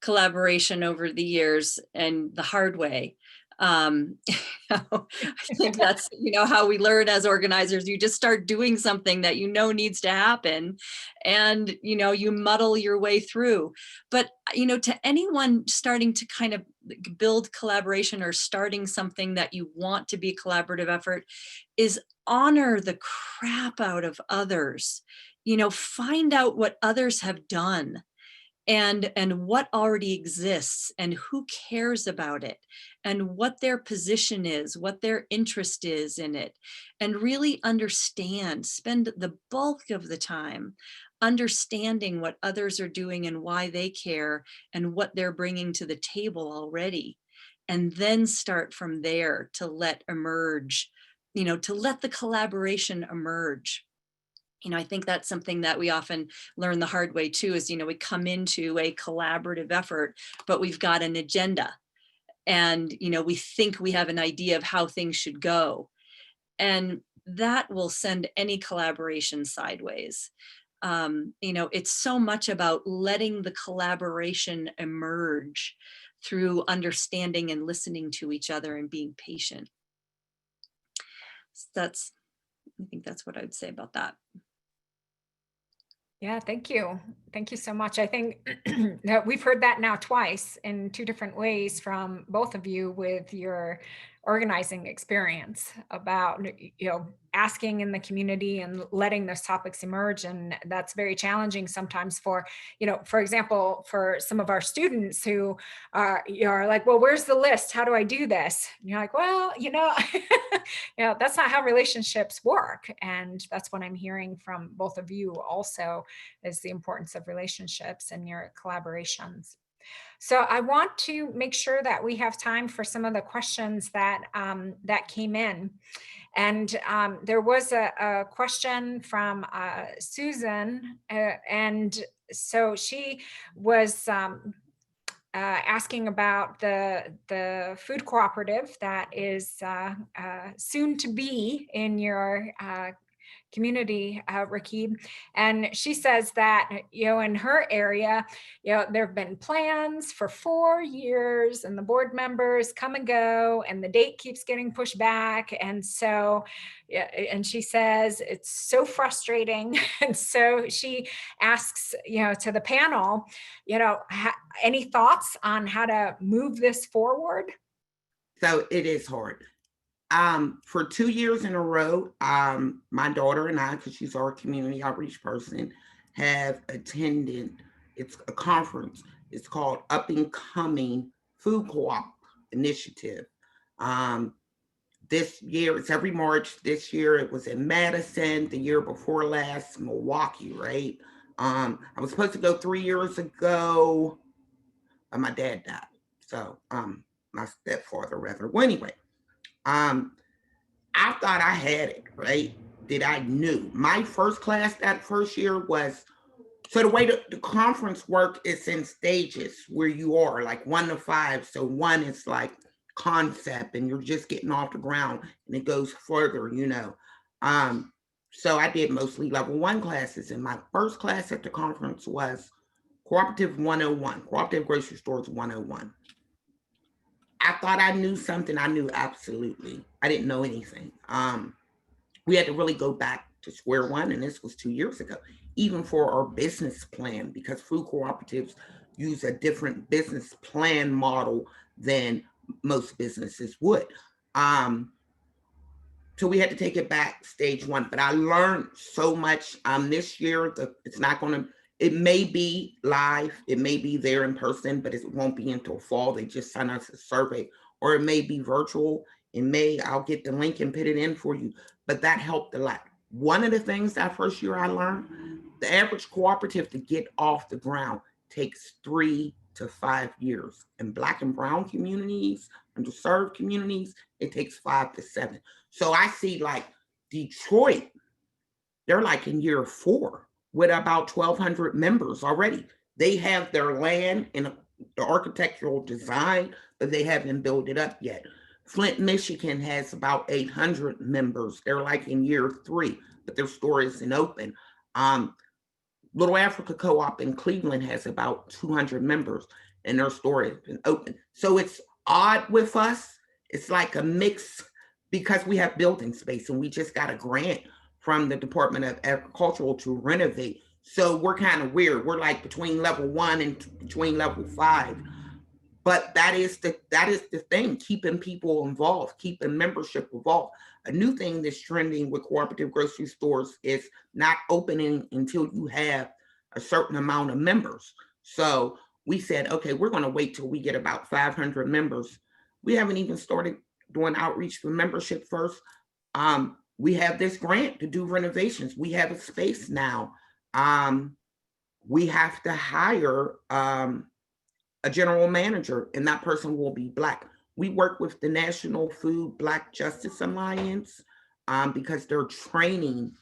S3: collaboration over the years and the hard way. I think that's, how we learn as organizers. You just start doing something that needs to happen, and you muddle your way through. But to anyone starting to kind of build collaboration or starting something that you want to be a collaborative effort, is honor the crap out of others. find out what others have done and what already exists and who cares about it and what their position is, what their interest is in it, and really spend the bulk of the time understanding what others are doing and why they care and what they're bringing to the table already. And then start from there to let the collaboration emerge. I think that's something that we often learn the hard way too, is, we come into a collaborative effort, but we've got an agenda and, we think we have an idea of how things should go. And that will send any collaboration sideways. It's so much about letting the collaboration emerge through understanding and listening to each other and being patient. I think that's what I'd say about that.
S1: Yeah, thank you. Thank you so much. I think that we've heard that now twice in two different ways from both of you with your organizing experience about, asking in the community and letting those topics emerge. And that's very challenging sometimes for example, for some of our students who are like, well, where's the list? How do I do this? And you're like, well, that's not how relationships work. And that's what I'm hearing from both of you also, is the importance of relationships and your collaborations. So I want to make sure that we have time for some of the questions that came in. And there was a question from Susan, and so she was asking about the food cooperative that is soon to be in your community, Raqueeb. And she says that, in her area, there have been plans for 4 years and the board members come and go and the date keeps getting pushed back. And so, and she says it's so frustrating. And so she asks, to the panel, any thoughts on how to move this forward?
S2: So it is hard. For 2 years in a row, my daughter and I, because she's our community outreach person, have attended, it's a conference. It's called Up and Coming Food Co-op Initiative. This year, it's every March. This year it was in Madison, the year before last, Milwaukee, right? I was supposed to go 3 years ago, but my dad died. So, my stepfather rather. Well, anyway, I thought I had it, right? That I knew. My first class that first year was, so the way the conference work is in stages where you are like 1 to 5. So 1 is like concept and you're just getting off the ground and it goes further, So I did mostly level 1 classes, and my first class at the conference was Cooperative 101, Cooperative Grocery Stores 101. I thought I knew something. I knew absolutely. I didn't know anything. We had to really go back to square one, and this was 2 years ago, even for our business plan, because food cooperatives use a different business plan model than most businesses would. So we had to take it back stage 1, but I learned so much this year. It's not going to, it may be live, it may be there in person, but it won't be until fall. They just sent us a survey, or it may be virtual. I'll get the link and put it in for you, but that helped a lot. One of the things that first year I learned, the average cooperative to get off the ground takes 3 to 5 years. In Black and brown communities, underserved communities, it takes 5 to 7. So I see like Detroit, they're like in year 4 with about 1,200 members already. They have their land and the architectural design, but they haven't built it up yet. Flint, Michigan has about 800 members. They're like in year 3, but their store isn't open. Little Africa Co-op in Cleveland has about 200 members and their store has been open. So it's odd with us. It's like a mix because we have building space and we just got a grant from the Department of Agricultural to renovate. So we're kind of weird. We're like between level 1 and between level 5. But that is the thing, keeping people involved, keeping membership involved. A new thing that's trending with cooperative grocery stores is not opening until you have a certain amount of members. So we said, okay, we're going to wait till we get about 500 members. We haven't even started doing outreach for membership first. We have this grant to do renovations. We have a space now. We have to hire a general manager, and that person will be Black. We work with the National Food Black Justice Alliance because they're training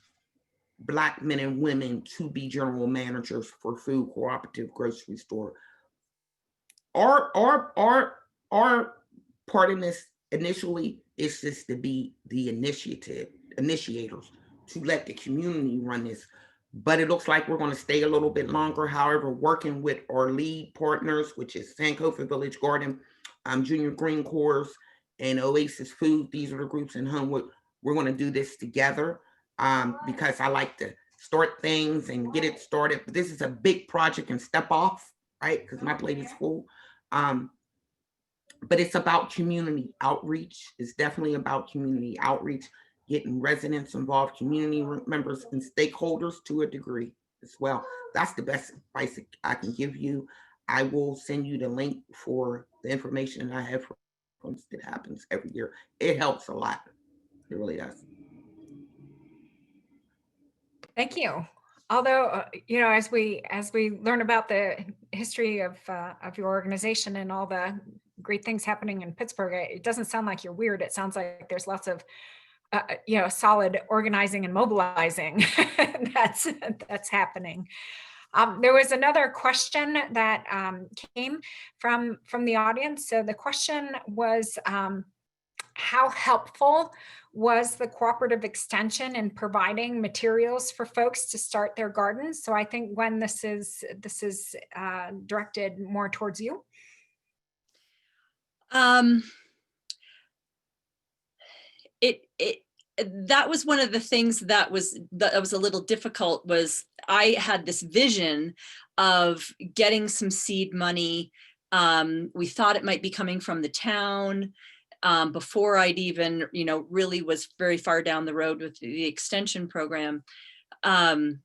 S2: Black men and women to be general managers for food cooperative grocery store. Our part in this initially is just to be the initiators, to let the community run this. But it looks like we're going to stay a little bit longer. However, working with our lead partners, which is Sankofa Village Garden, Junior Green Corps, and Oasis Food, these are the groups in Homewood. We're going to do this together because I like to start things and get it started. But this is a big project and step off, right? Because my plate is full. But it's about community outreach. It's definitely about community outreach, getting residents involved, community members and stakeholders to a degree as well. That's the best advice I can give you. I will send you the link for the information I have from it happens every year. It helps a lot. It really does.
S1: Thank you. Although, you know, as we learn about the history of your organization and all the great things happening in Pittsburgh, it doesn't sound like you're weird. It sounds like there's lots of you know, solid organizing and mobilizing that's happening. There was another question that came from the audience. So the question was, how helpful was the cooperative extension in providing materials for folks to start their gardens? So I think, Gwen, this is directed more towards you.
S3: That was one of the things that was a little difficult. Was I had this vision of getting some seed money. We thought it might be coming from the town before I'd even, you know, really was very far down the road with the extension program. And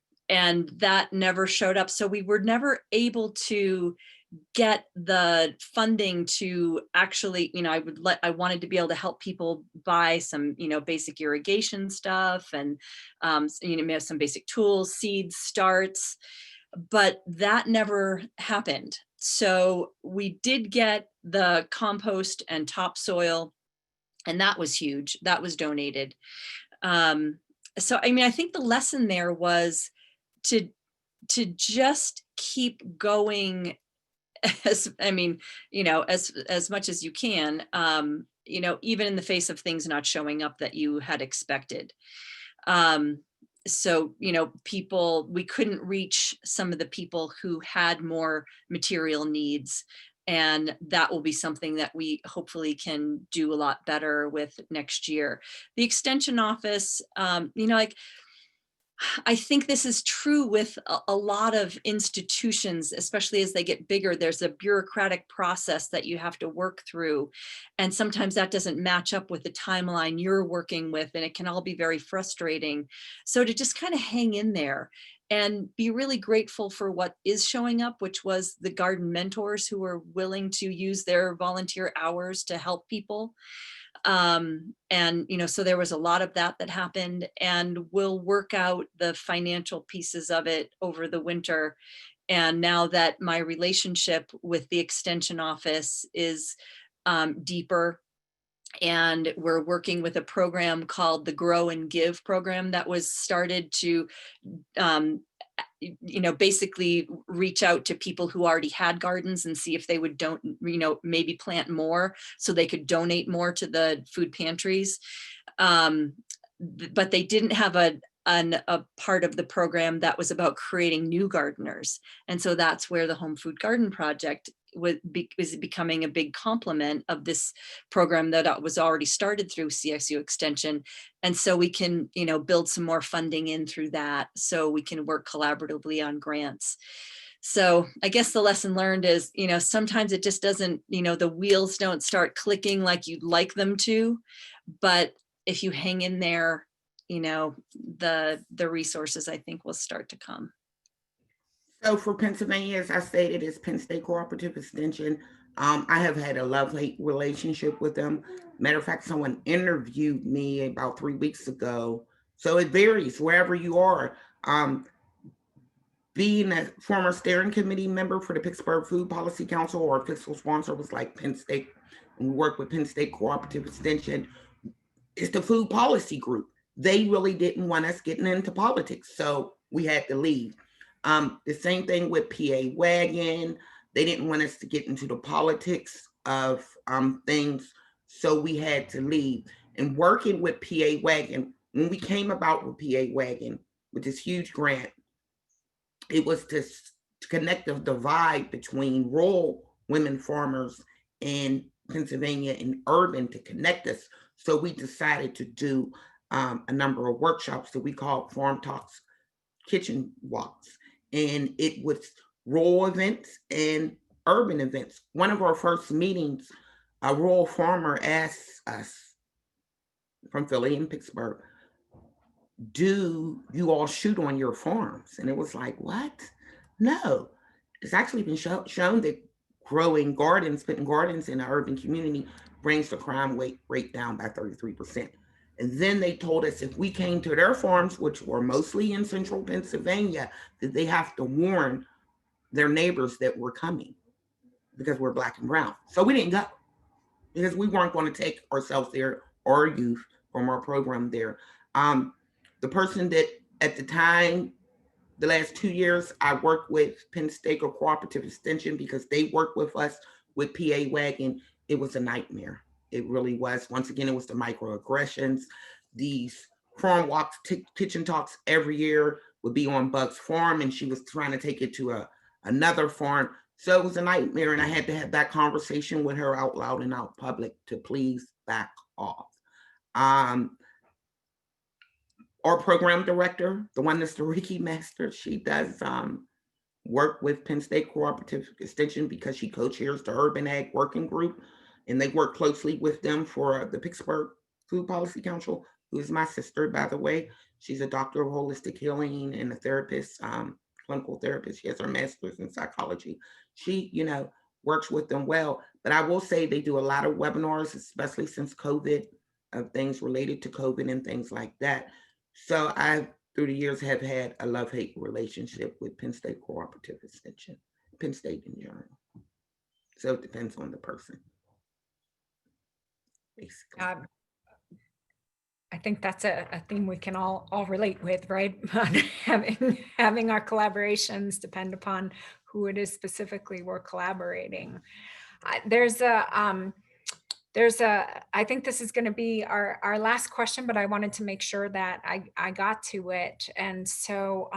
S3: that never showed up. So we were never able to get the funding to actually, you know, I wanted to be able to help people buy some, you know, basic irrigation stuff and, you know, some basic tools, seeds, starts, but that never happened. So we did get the compost and topsoil, and that was huge. That was donated. So, I mean, I think the lesson there was to just keep going as much as you can, you know, even in the face of things not showing up that you had expected. So, you know, we couldn't reach some of the people who had more material needs. And that will be something that we hopefully can do a lot better with next year. The extension office, you know, like, I think this is true with a lot of institutions, especially as they get bigger. There's a bureaucratic process that you have to work through. And sometimes that doesn't match up with the timeline you're working with, and it can all be very frustrating. So to just kind of hang in there and be really grateful for what is showing up, which was the garden mentors who are willing to use their volunteer hours to help people. And, you know, so there was a lot of that happened, and we'll work out the financial pieces of it over the winter. And now that my relationship with the extension office is deeper, and we're working with a program called the Grow and Give program that was started to you know, basically reach out to people who already had gardens and see if they would maybe plant more so they could donate more to the food pantries. But they didn't have a part of the program that was about creating new gardeners. And so that's where the Home Food Garden Project was becoming a big complement of this program that was already started through CSU Extension. And so we can, you know, build some more funding in through that, so we can work collaboratively on grants. So I guess the lesson learned is, sometimes it just doesn't, the wheels don't start clicking like you'd like them to, but if you hang in there, the resources I think will start to come.
S2: So for Pennsylvania, as I stated, it's Penn State Cooperative Extension. I have had a love-hate relationship with them. Matter of fact, someone interviewed me about 3 weeks ago. So it varies wherever you are. Being a former steering committee member for the Pittsburgh Food Policy Council, or fiscal sponsor was like Penn State, and we work with Penn State Cooperative Extension. It's the food policy group. They really didn't want us getting into politics, so we had to leave. The same thing with PA Wagon. They didn't want us to get into the politics of things, so we had to leave. And working with PA Wagon, when we came about with PA Wagon, with this huge grant, it was to connect the divide between rural women farmers in Pennsylvania and urban, to connect us. So we decided to do a number of workshops that we called Farm Talks, Kitchen Walks. And it was rural events and urban events. One of our first meetings, a rural farmer asked us from Philly and Pittsburgh, do you all shoot on your farms? And it was like, what? No. It's actually been shown that growing gardens, putting gardens in an urban community brings the crime rate down by 33%. And then they told us if we came to their farms, which were mostly in central Pennsylvania, that they have to warn their neighbors that we're coming because we're Black and brown. So we didn't go because we weren't going to take ourselves there or youth from our program there. The person that at the time, the last 2 years, I worked with Penn State Cooperative Extension because they worked with us with PA Wagon. It was a nightmare. It really was. Once again, it was the microaggressions. These farm walks, kitchen talks every year would be on Bug's farm, and she was trying to take it to another farm. So it was a nightmare, and I had to have that conversation with her out loud and out public to please back off. Our program director, the one that's the Reiki master, she does work with Penn State Cooperative Extension because she co-chairs the Urban Ag Working Group, and they work closely with them for the Pittsburgh Food Policy Council, who is my sister, by the way. She's a doctor of holistic healing and a therapist, clinical therapist. She has her master's in psychology. She, works with them well. But I will say they do a lot of webinars, especially since COVID, of things related to COVID and things like that. So I, through the years, have had a love-hate relationship with Penn State Cooperative Extension, Penn State in general. So it depends on the person, basically.
S1: I think that's a theme we can all relate with, right? having our collaborations depend upon who it is specifically we're collaborating. I think this is going to be our last question, but I wanted to make sure that I got to it. And so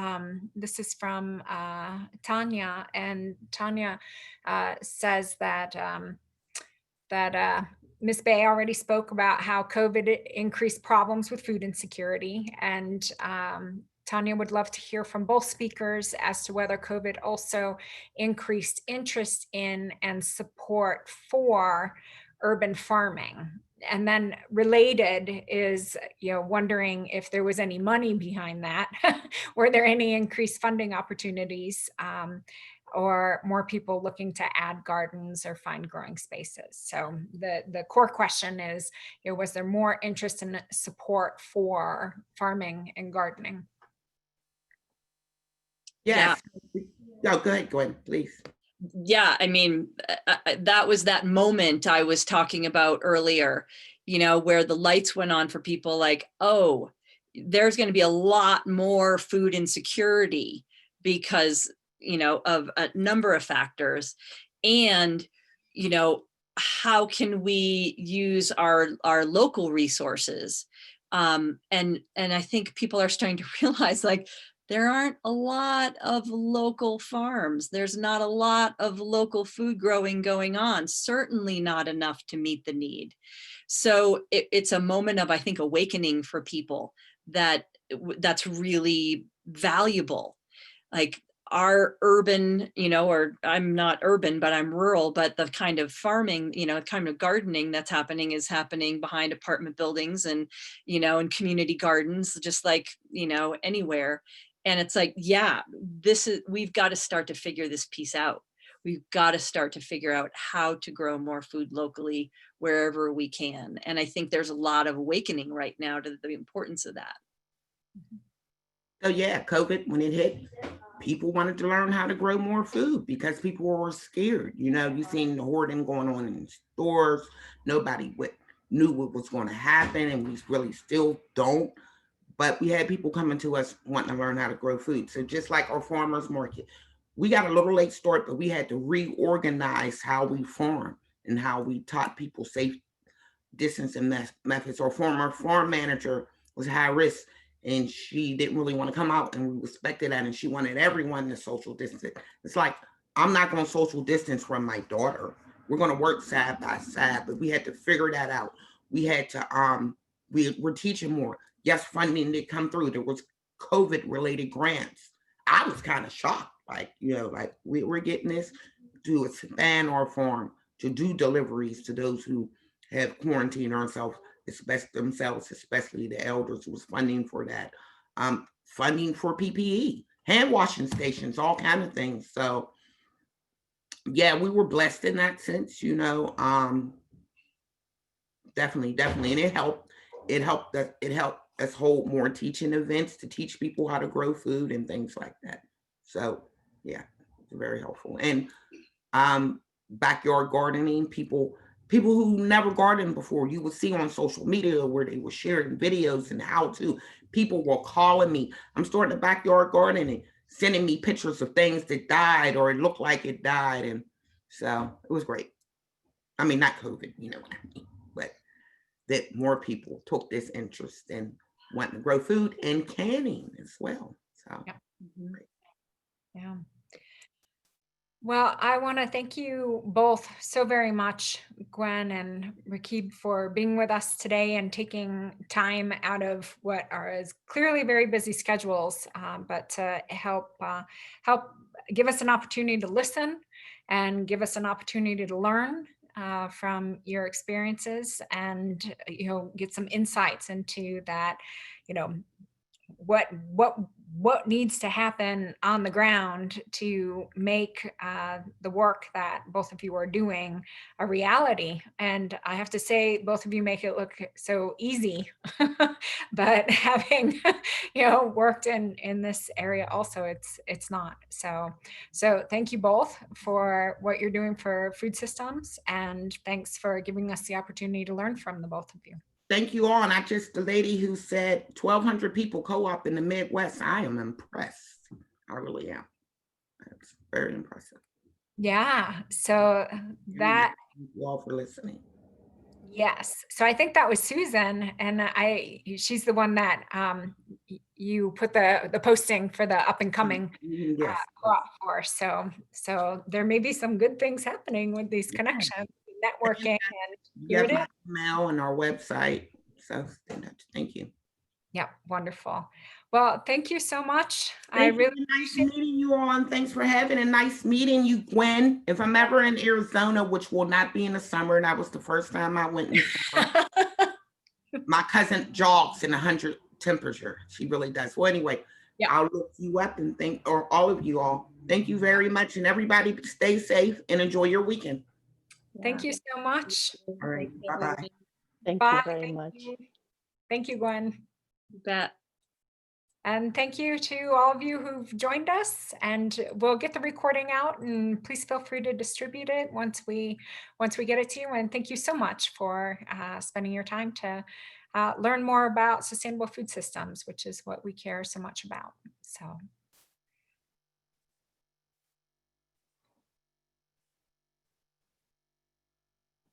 S1: this is from Tanya, and Tanya says that Ms. Bey already spoke about how COVID increased problems with food insecurity, and Tanya would love to hear from both speakers as to whether COVID also increased interest in and support for urban farming. And then related is, wondering if there was any money behind that. Were there any increased funding opportunities, or more people looking to add gardens or find growing spaces? So the core question is, was there more interest and support for farming and gardening?
S2: Yes. Yeah. No, go ahead, Gwen, please.
S3: Yeah, I mean, that was that moment I was talking about earlier, where the lights went on for people like, oh, there's going to be a lot more food insecurity because, of a number of factors. And, how can we use our local resources? And I think people are starting to realize, like, there aren't a lot of local farms. There's not a lot of local food growing going on, certainly not enough to meet the need. So it's a moment of, I think, awakening for people that's really valuable. Like, our urban, or I'm not urban, but I'm rural, but the kind of farming, kind of gardening that's happening is happening behind apartment buildings and, in community gardens, just like, anywhere. And it's like, yeah, we've got to start to figure this piece out. We've got to start to figure out how to grow more food locally wherever we can. And I think there's a lot of awakening right now to the importance of that.
S2: So yeah, COVID, when it hit, people wanted to learn how to grow more food because people were scared. You've seen the hoarding going on in stores. Nobody knew what was going to happen, and we really still don't. But we had people coming to us wanting to learn how to grow food. So just like our farmers market, we got a little late start, but we had to reorganize how we farm and how we taught people safe distancing methods. Our former farm manager was high risk, and she didn't really want to come out, and we respected that, and she wanted everyone to social distance. It's like, I'm not going to social distance from my daughter. We're going to work side by side, but we had to figure that out. We had to, we're teaching more. Yes, funding did come through. There was COVID related grants. I was kind of shocked, like we're getting this to expand our farm, to do deliveries to those who have quarantined themselves, especially the elders. Was funding for that, funding for PPE, hand washing stations, all kind of things. So yeah, we were blessed in that sense, definitely. And it helped us hold more teaching events to teach people how to grow food and things like that. So yeah, it's very helpful. And backyard gardening, people who never gardened before, you would see on social media where they were sharing videos and how to. People were calling me, I'm starting a backyard garden, and sending me pictures of things that died or it looked like it died. And so it was great. I mean, not COVID, you know what I mean, but that more people took this interest in wanting to grow food and canning as well. So
S1: yeah. Yeah. Well, I want to thank you both so very much, Gwen and Raqueeb, for being with us today and taking time out of what are clearly very busy schedules, but to help give us an opportunity to listen and give us an opportunity to learn from your experiences, and get some insights into that, what needs to happen on the ground to make the work that both of you are doing a reality. And I have to say, both of you make it look so easy, but having worked in this area also, it's not. So thank you both for what you're doing for food systems, and thanks for giving us the opportunity to learn from the both of you.
S2: Thank you all. And the lady who said 1,200 people co-op in the Midwest, I am impressed. I really am. That's very impressive.
S1: Yeah. So that.
S2: Thank you all for listening.
S1: Yes. So I think that was Susan, and she's the one that you put the posting for the up and coming
S2: Yes.
S1: co-op for. So there may be some good things happening with these connections, networking, and here it is.
S2: Email and our website. So thank you.
S1: Yeah, wonderful. Well, thank you so much.
S2: Nice meeting you all, and thanks for having a nice meeting you, Gwen. If I'm ever in Arizona, which will not be in the summer, that was the first time I went in the summer. My cousin jogs in 100 temperature. She really does. Well, anyway, yeah. I'll look you up and all of you all, thank you very much. And everybody stay safe and enjoy your weekend.
S1: Thank you so much.
S2: All right. Bye-bye.
S4: Thank you very much.
S1: Thank you, Gwen.
S3: You bet.
S1: And thank you to all of you who've joined us, and we'll get the recording out, and please feel free to distribute it once we get it to you. And thank you so much for spending your time to learn more about sustainable food systems, which is what we care so much about. So